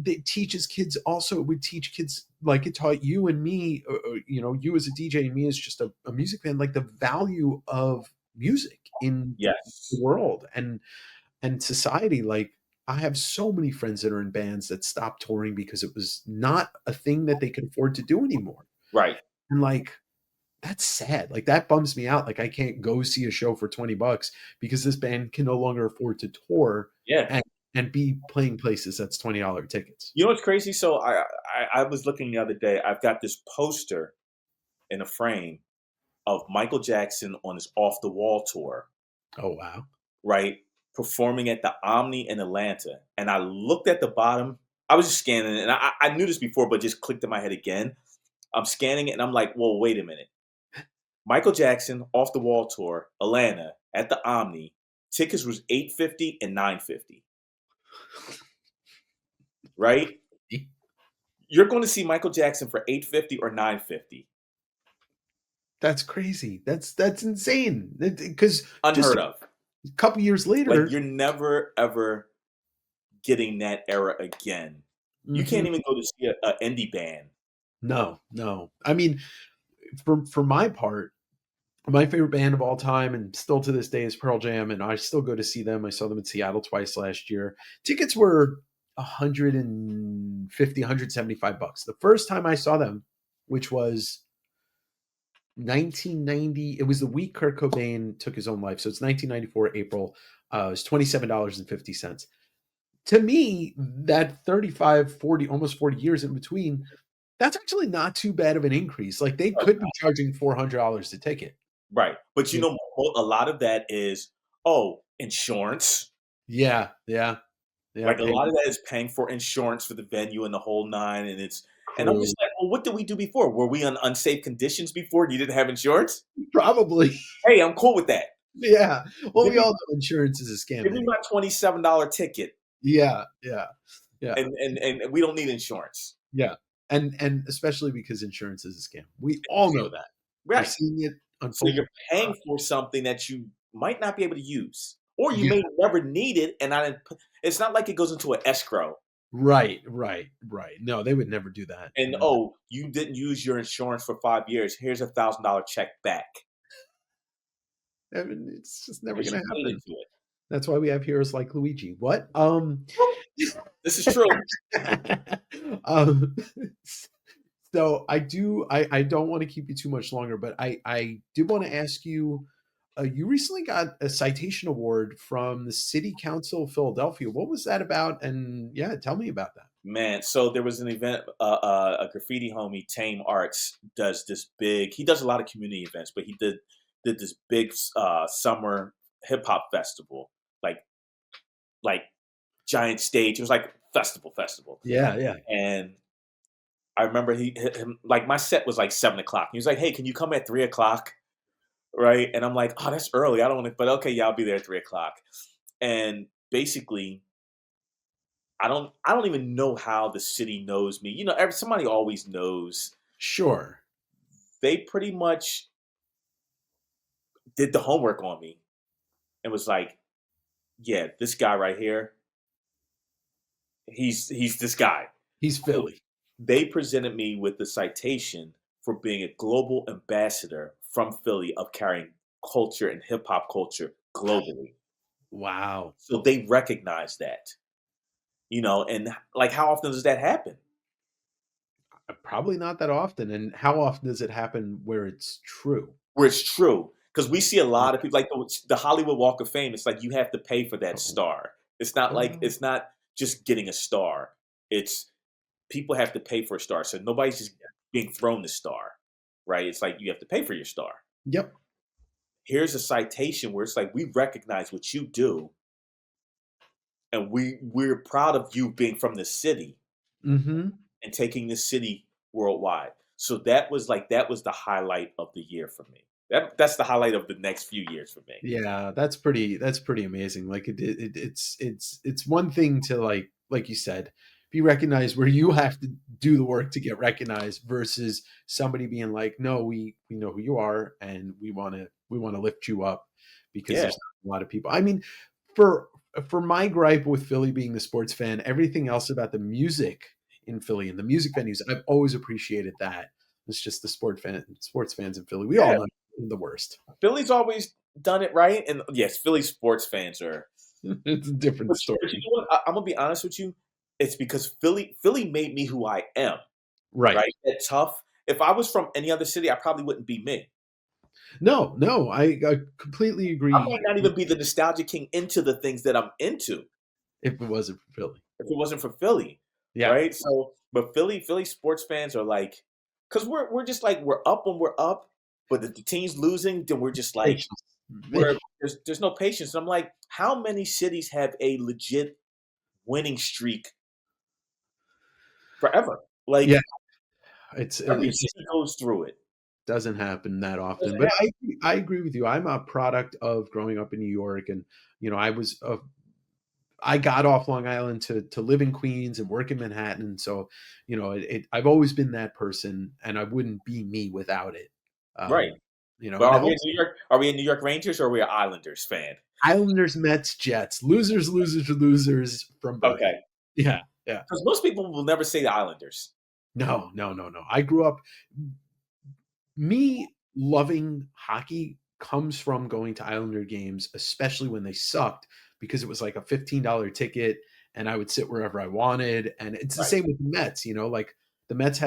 it teaches kids also, it would teach kids like it taught you and me, you as a DJ and me as just a music fan, like the value of music in the Yes. world and society. Like I have so many friends that are in bands that stopped touring because it was not a thing that they could afford to do anymore. Right. And like that's sad. Like that bums me out. Like I can't go see a show for $20 because this band can no longer afford to tour Yeah. and be playing places that's $20 tickets. You know what's crazy? So I was looking the other day. I've got this poster in a frame of Michael Jackson on his Off the Wall tour. Oh, wow. right? Performing at the Omni in Atlanta. And I looked at the bottom. I was just scanning it, and I knew this before, but just clicked in my head again. I'm scanning it, and I'm like, "Whoa, wait a minute." Michael Jackson off the wall tour, Atlanta at the Omni. Tickets was 850 and 950. Right? You're going to see Michael Jackson for 850 or 950. That's crazy. That's insane. Because just Unheard a of. couple years Like later. you're never ever getting that era again. You Mhm. can't even go to see a indie band. No, no. I mean, for my part, my favorite band of all time and still to this day is Pearl Jam, and I still go to see them. I saw them in Seattle twice last year. Tickets were 150, 175 bucks. The first time I saw them, which was 1990, it was the week Kurt Cobain took his own life. So it's 1994 April. It was $27.50. To me, that 35, 40, almost 40 years in between, that's actually not too bad of an increase. Like they could be charging $400 a ticket. Right. But You know? a lot of that is, oh, insurance. Yeah, yeah, yeah. Like a Pay lot of that is paying for insurance for the venue and the whole nine. And I'm crew. just like, well, what did we do before? Were we on unsafe conditions before and you didn't have insurance? Probably. Hey, I'm cool with that. Yeah. Well, Give we me all know insurance is a scam give me anyway. my $27 ticket Yeah, yeah, yeah, and we don't need insurance. yeah. And especially because insurance is a scam. We all know that. We're Right. seeing it So unfold. you're paying for something that you might not be able to use. Or you Yeah. may never need it and it's not like it goes into an escrow Right, right, right. No, they would never do that. and oh, you didn't use your insurance for 5 years. Here's $1,000 check back I mean, it's just never because you gonna paid happen. into it. That's why we have heroes like Luigi. What? This is true. um, so I don't want to keep you too much longer, but I did want to ask you. You recently got a citation award from the City Council of Philadelphia. What was that about? And yeah, tell me about that. Man, so there was an event, a graffiti homie, Tame Arts, does this big. He does a lot of community events, but he did this big summer hip hop festival, like like giant stage. It was like festival, Yeah, yeah. and I remember him like my set was like 7 o'clock. He was like, "Hey, can you come at 3 o'clock?" Right, and I'm like, "Oh, that's early. I don't want to," but okay, yeah, I'll be there at 3 o'clock. And basically, I don't even know how the city knows me. Somebody always knows. Sure. They pretty much did the homework on me and was like, "Yeah, this guy right here, he's this guy." He's So Philly. they presented me with the citation for being a global ambassador from Philly of carrying culture and hip hop culture globally. Wow. So they recognize that, and like how often does that happen? Probably not that often. And how often does it happen where it's true? Where it's true. Because we see a lot of people like the Hollywood Walk of Fame. It's like you have to pay for that Oh, star. It's not like oh, it's not just getting a star. It's people have to pay for a star. So nobody's just being thrown the star, right? It's like you have to pay for your star. yep. Here's a citation where it's like we recognize what you do, and we're proud of you being from the city Mm-hmm. and taking this city worldwide. So that was the highlight of the year for me. That's the highlight of the next few years for me. Yeah, that's pretty amazing. Like it's one thing to like you said, be recognized where you have to do the work to get recognized versus somebody being like, no, we know who you are and we want to lift you up because Yeah, there's not a lot of people. I mean, for for my gripe with Philly being the sports fan, everything else about the music in Philly and the music venues, I've always appreciated that. It's just the sports fans in Philly. We all yeah. know the worst. Philly's always done it right, and yes, Philly sports fans are. It's a different But you story. know what? I'm gonna be honest with you. It's because Philly made me who I am. Right. Right? That tough. If I was from any other city, I probably wouldn't be me. No, no, I completely I might agree not even be the nostalgia king into the things that I'm into if it wasn't for Philly. if it wasn't for Philly, Yeah. right? So, but Philly sports fans are like, because we're just like we're up when we're up, but if the team's losing, then we're just like, Patience. where there's no patience. I'm like, how many cities have a legit winning streak forever? Yeah, Like every it just city goes through it. doesn't happen that often. Doesn't But happen. I agree with you. I'm a product of growing up in New York, and I got off Long Island to live in Queens and work in Manhattan. So, I've always been that person, and I wouldn't be me without it. Right. Um, But and are we in also New York? Are we a New York Rangers or are we an Islanders fan? Islanders, Mets, Jets, losers, losers, losers from birth. Okay. Yeah, yeah. Because most people will never say the Islanders. No, no, no, no. I grew up. Me loving hockey comes from going to Islander games, especially when they sucked, because it was like a $15 ticket and I would sit wherever I wanted. And it's the Right. same with the Mets, like the Mets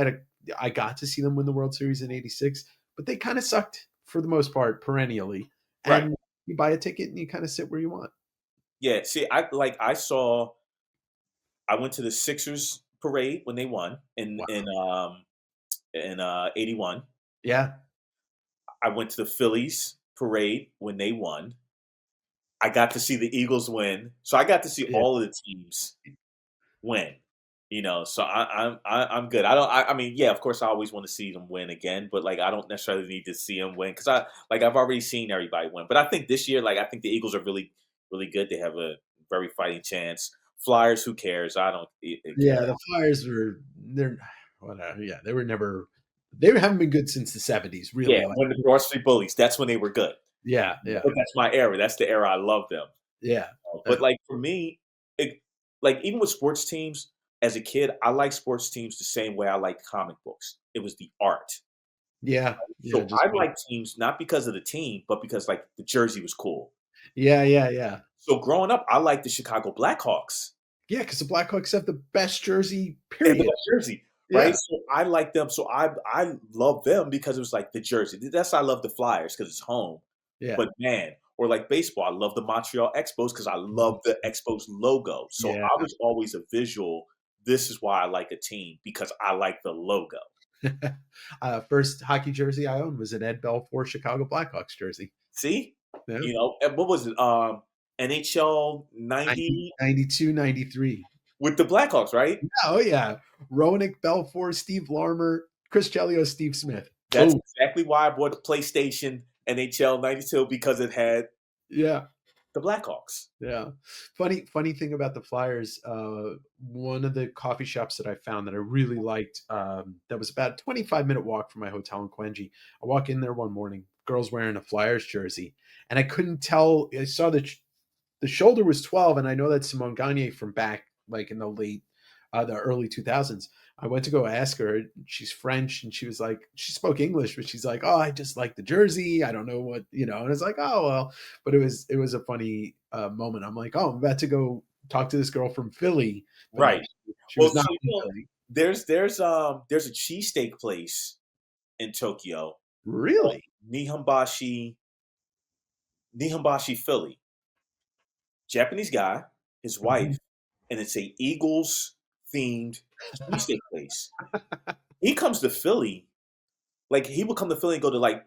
I got to see them win the World Series in 86, but they kind of sucked for the most part perennially. Right. And you buy a ticket and you kind of sit where you want. Yeah. See, I went to the Sixers parade when they won Wow. in '81. Yeah. I went to the Phillies parade when they won. I got to see the Eagles win, so I got to see Yeah. all of the teams win. So I'm good. I mean, yeah, of course, I always want to see them win again, but like I don't necessarily need to see them win because I've already seen everybody win. But I think this year, like I think the Eagles are really really good. They have a very fighting chance. Flyers, who cares? I don't care. Yeah. The Flyers they're whatever. Yeah. They haven't been good since the 70s, Yeah, really. Like, when the Broad Street Bullies, that's when they were good. yeah. Yeah. But that's my era. That's the era I love them. Yeah. But like for me, like even with sports teams, as a kid, I like sports teams the same way I like comic books. It was the art. Yeah, yeah, So just I like teams not because of the team, but because like the jersey was cool. yeah, yeah, yeah. So growing up, I liked the Chicago Blackhawks Yeah, because the Blackhawks have the best jersey, and the period. best jersey, right? Yeah, So I like them. So I love them because it was like the jersey. That's why I love the Flyers because it's home. yeah. But man, or like baseball, I love the Montreal Expos because I love the Expos logo. So Yeah. I was always a visual. This is why I like a team because I like the logo. First hockey jersey I owned was an Ed Belfour Chicago Blackhawks jersey. See, Yeah. and what was it? NHL 90, 90 92, 93. with the Blackhawks, right? Yeah, oh, yeah. Roenick, Belfour, Steve Larmer, Chris Chelios, Steve Smith. That's Boom. exactly why I bought the PlayStation NHL 92 because it had Yeah. the Blackhawks. Yeah. Funny thing about the Flyers, one of the coffee shops that I found that I really liked, that was about a 25-minute walk from my hotel in Quenji. I walk in there one morning, girl's wearing a Flyers jersey, and I couldn't tell. I saw the shoulder was 12, and I know that's Simone Gagne from back like in the early 2000s. I went to go ask her. She's French, and she was like, she spoke English, but she's like, "Oh, I just like the jersey. I don't know what." And it's like, "Oh well," but it was a funny moment. I'm like, "Oh, I'm about to go talk to this girl from Philly," but no, Right. she Well, was so not from Philly. there's a cheesesteak place in Tokyo called Really? Nihonbashi Philly. Japanese guy, his wife, Mhm. and it's a Eagles themed cheesesteak place. He comes to Philly, like he would come to Philly and go to like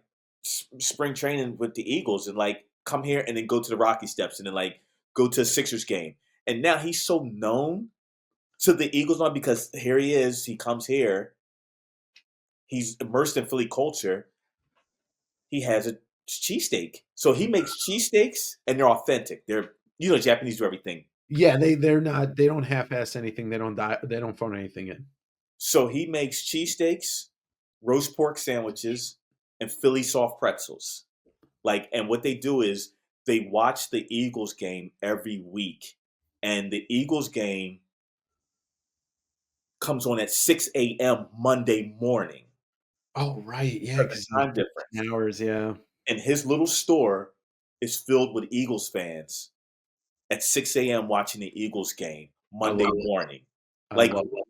spring training with the Eagles and like come here and then go to the Rocky Steps and then like go to a Sixers game. And now he's so known to the Eagles now because here he is, he comes here, he's immersed in Philly culture. He has a cheesesteak. So he makes cheesesteaks and they're authentic. Japanese do everything. Yeah, they don't half-ass anything. They don't phone anything in. So he makes cheesesteaks, roast pork sandwiches, and Philly soft pretzels. Like, and what they do is they watch the Eagles game every week, and the Eagles game comes on at 6 a.m. Monday morning. Oh, right. Yeah, For the because time difference. hours. Yeah, And his little store is filled with Eagles fans at 6 a.m. watching the Eagles game I Monday love it. morning. I Like love it.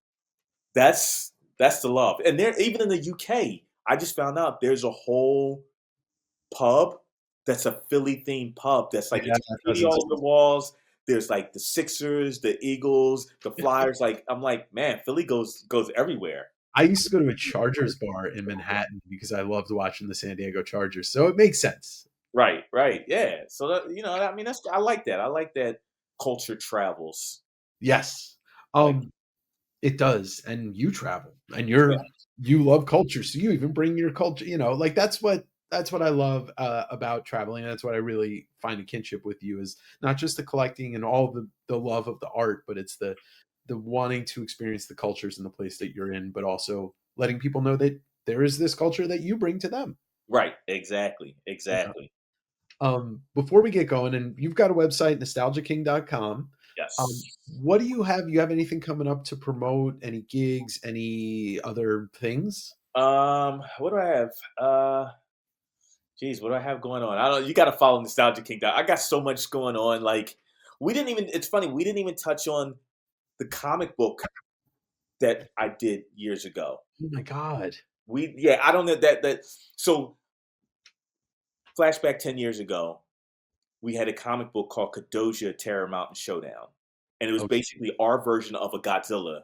that's the love. And there, even in the UK, I just found out there's a whole pub that's a Philly themed pub that's like Yeah, it's that graffiti doesn't. all over the walls. There's like the Sixers, the Eagles, the Flyers. Like I'm like, man, Philly goes everywhere. I used to go to a Chargers bar in Manhattan because I loved watching the San Diego Chargers, so it makes sense. Right, right, yeah. So that, I mean, I like that. I like that culture travels. Yes. Like, Um, it does, and you travel, and yeah, you love culture, so you even bring your culture, like, that's what I love, about traveling, and that's what I really find a kinship with you is not just the collecting and all the love of the art, but it's the wanting to experience the cultures in the place that you're in, but also letting people know that there is this culture that you bring to them. right, exactly, Yeah. exactly. Before we get going, and you've got a website, nostalgiaking.com. Yes. What do you have? You have anything coming up to promote? Any gigs? Any other things? What do I have? Geez, what do I have going on? I don't. You got to follow Nostalgia Kingdom. I got so much going on. Like, we didn't even. It's funny. We didn't even touch on the comic book that I did years ago. Oh my god. Yeah. I don't know that. So, flashback 10 years ago, we had a comic book called Kadoja Terror Mountain Showdown, and it was Okay. basically our version of a Godzilla,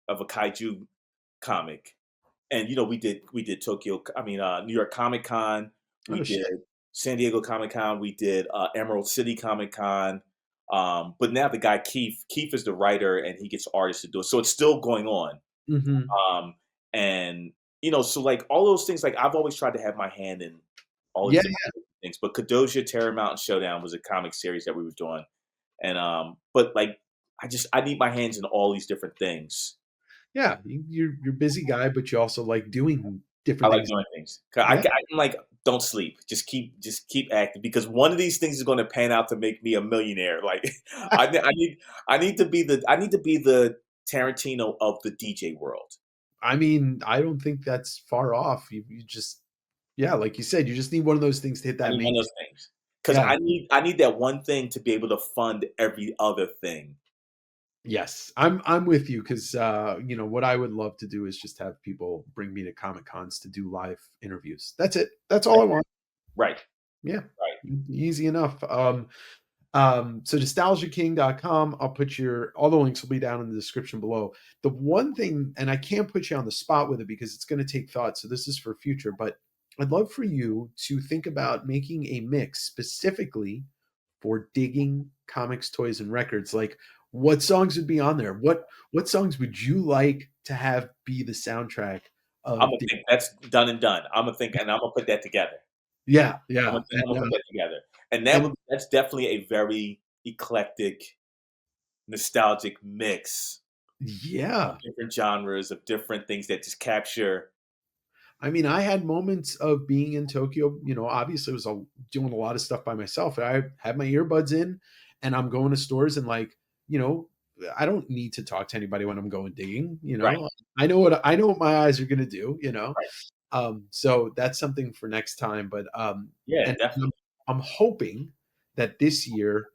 of a kaiju comic. And we did Tokyo, I mean, New York Comic Con, we Oh did shit. San Diego Comic Con, we did Emerald City Comic Con. But now the guy Keith is the writer, and he gets artists to do it, so it's still going on. Hmm. Um, and so like all those things, like I've always tried to have my hand in all these Yeah, different things. But Kadoja Terror Mountain Showdown was a comic series that we were doing, and but like I need my hands in all these different things. yeah. You're a busy guy, but you also like doing I different like things. doing things. 'Cause Yeah. I'm like, don't sleep. Just keep acting because one of these things is going to pan out to make me a millionaire. Like, I need to be the Tarantino of the DJ world. I mean, I don't think that's far off. You just, yeah, like you said, you just need one of those things to hit I that need main. one of those things because Yeah. I need that one thing to be able to fund every other thing. Yes, I'm with you because what I would love to do is just have people bring me to comic cons to do live interviews. That's it. That's all I want. Right, Yeah, right. easy enough. So nostalgiaking.com. I'll put all the links will be down in the description below. The one thing, and I can't put you on the spot with it because it's going to take thought. So this is for future, but I'd love for you to think about making a mix specifically for digging comics, toys, and records. Like what songs would be on there? What songs would you like to have be the soundtrack I'm of gonna think that's done and done. I'm gonna think, and I'm gonna put that together. yeah, I'm yeah. gonna, I'm gonna put that together, and And that's definitely a very eclectic, nostalgic mix of yeah. different genres, of different things that just capture. I mean, I had moments of being in Tokyo, obviously, doing a lot of stuff by myself. I had my earbuds in and I'm going to stores and, like, you know, I don't need to talk to anybody when I'm going digging. Right, I know what my eyes are going to do. right. So that's something for next time. But Yeah, and I'm, definitely. I'm hoping that this year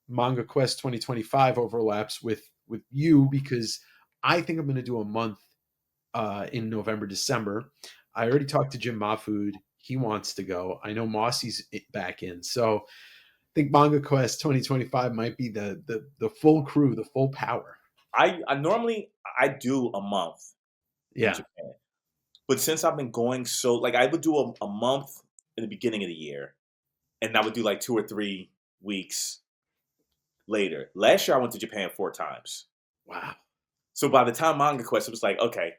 Manga Quest 2025 overlaps with you because I think I'm going to do a month in November, December. I already talked to Jim Mahfood. He wants to go. I know Mossy's back in. So I think Manga Quest 2025 might be the full crew, the full power. I normally I do a month in Yeah. Japan, but since I've been going so like I would do a month in the beginning of the year, and I would do like 2 or 3 weeks later. Last year I went to Japan 4 times. Wow. So by the time Manga Quest, it was like, okay,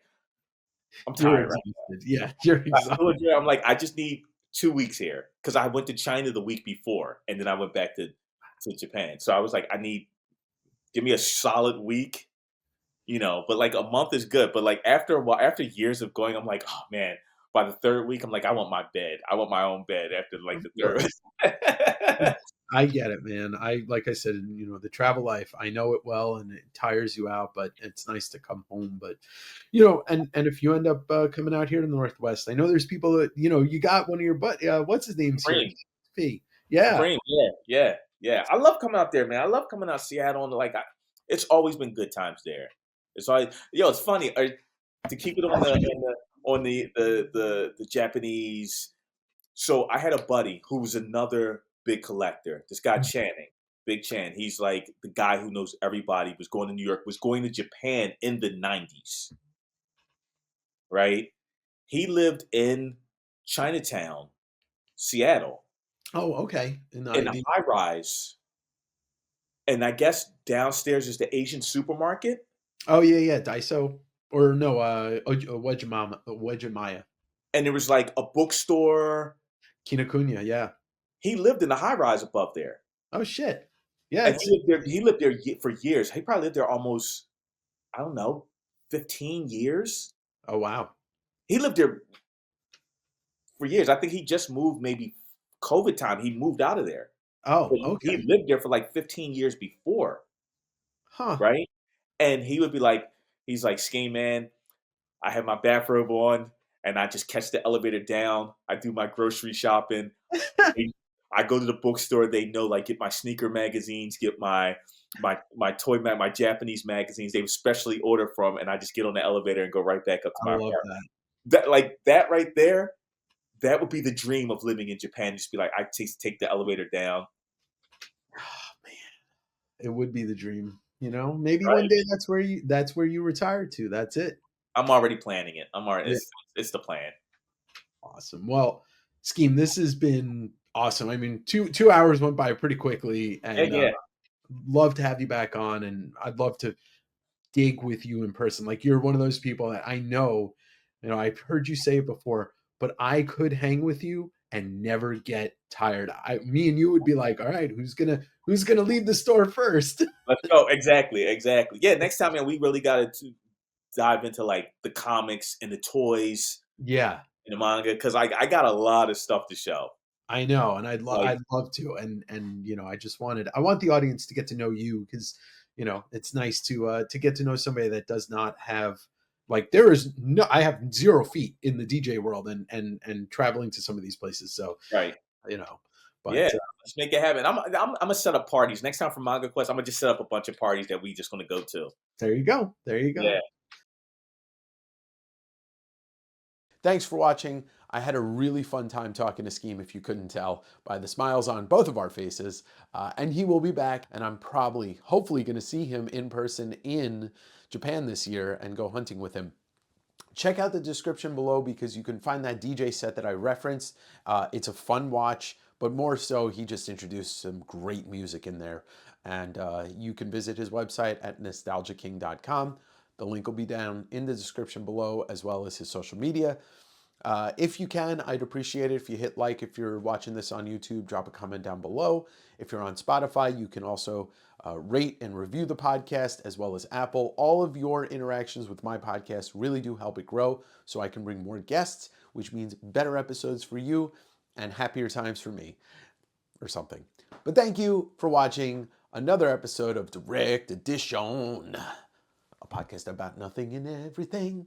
I'm You're tired, right? exhausted. Yeah. You're I exhausted. told you, I'm like, I just need 2 weeks here because I went to China the week before, and then I went back to Japan. So I was like, give me a solid week, But like a month is good. But like after a while, after years of going, I'm like, oh man. By the third week, I'm like, I want my bed. I want my own bed after like Of the third. course. I get it, man. Like I said, the travel life, I know it well and it tires you out, but it's nice to come home. But, and if you end up coming out here to the Northwest, I know there's people that, you got one of your what's his name's here? Supreme, P. Yeah. Supreme, yeah, yeah, yeah. I love coming out there, man. I love coming out Seattle, and it's always been good times there. It's always, it's funny to keep it on the Japanese. So I had a buddy who was another big collector. This guy Channing, Big Chan. He's like the guy who knows everybody. Was going to New York. Was going to Japan in the '90s. Right. He lived in Chinatown, Seattle. Oh, okay. in a high rise, and I guess downstairs is the Asian supermarket, Oh, yeah, yeah, Daiso or no, Wejimaya. and there was like a bookstore. Kinokuniya, yeah. He lived in the high rise above there, Oh, shit. Yeah, and it's He lived there for years. He probably lived there almost, I don't know, 15 years. oh, wow. He lived there for years. I think he just moved maybe COVID time. He moved out of there, Oh, but he okay. lived there for like 15 years before, Huh. right? And he would be like, he's like, "Skate man, I have my bathrobe on, and I just catch the elevator down. I do my grocery shopping. They- I go to the bookstore. They know, like, get my sneaker magazines, get my toy my Japanese magazines. They would specially order from, and I just get on the elevator and go right back up to I my love apartment. that. That like that right there, that would be the dream of living in Japan. Just be like, I take the elevator down, Oh, man, it would be the dream, you know? Maybe one right? day that's where you retire to. That's it. I'm already planning it. I'm already Yeah. it's the plan. Awesome. Well, Scheme, this has been awesome. I mean, 2 hours went by pretty quickly, Yeah, and yeah, love to have you back on, and I'd love to dig with you in person. Like you're one of those people that I know, I've heard you say it before, but I could hang with you and never get tired. Me and you would be like, all right, who's gonna leave the store first? let's go. Exactly, exactly. Yeah, next time, man, we really got to dive into like the comics and the toys Yeah, and the manga because I got a lot of stuff to show. I know, and Like, I'd love to, and I want the audience to get to know you because it's nice to get to know somebody that does not have like there is no I have 0 feet in the DJ world and traveling to some of these places, so right? you know, but Yeah, let's make it happen. I'm gonna set up parties next time for Manga Quest. I'm gonna just set up a bunch of parties that we just gonna go to. there you go, there you Yeah. go. Thanks for watching. I had a really fun time talking to Scheme, if you couldn't tell by the smiles on both of our faces. And he will be back, and I'm hopefully, going to see him in person in Japan this year and go hunting with him. Check out the description below because you can find that DJ set that I referenced. It's a fun watch, but more so, he just introduced some great music in there. And you can visit his website at nostalgiaking.com. The link will be down in the description below, as well as his social media. If you can, I'd appreciate it if you hit like. If you're watching this on YouTube, drop a comment down below. If you're on Spotify, you can also rate and review the podcast, as well as Apple. All of your interactions with my podcast really do help it grow so I can bring more guests, which means better episodes for you and happier times for me or something. But thank you for watching another episode of Direct Edition, a podcast about nothing and everything.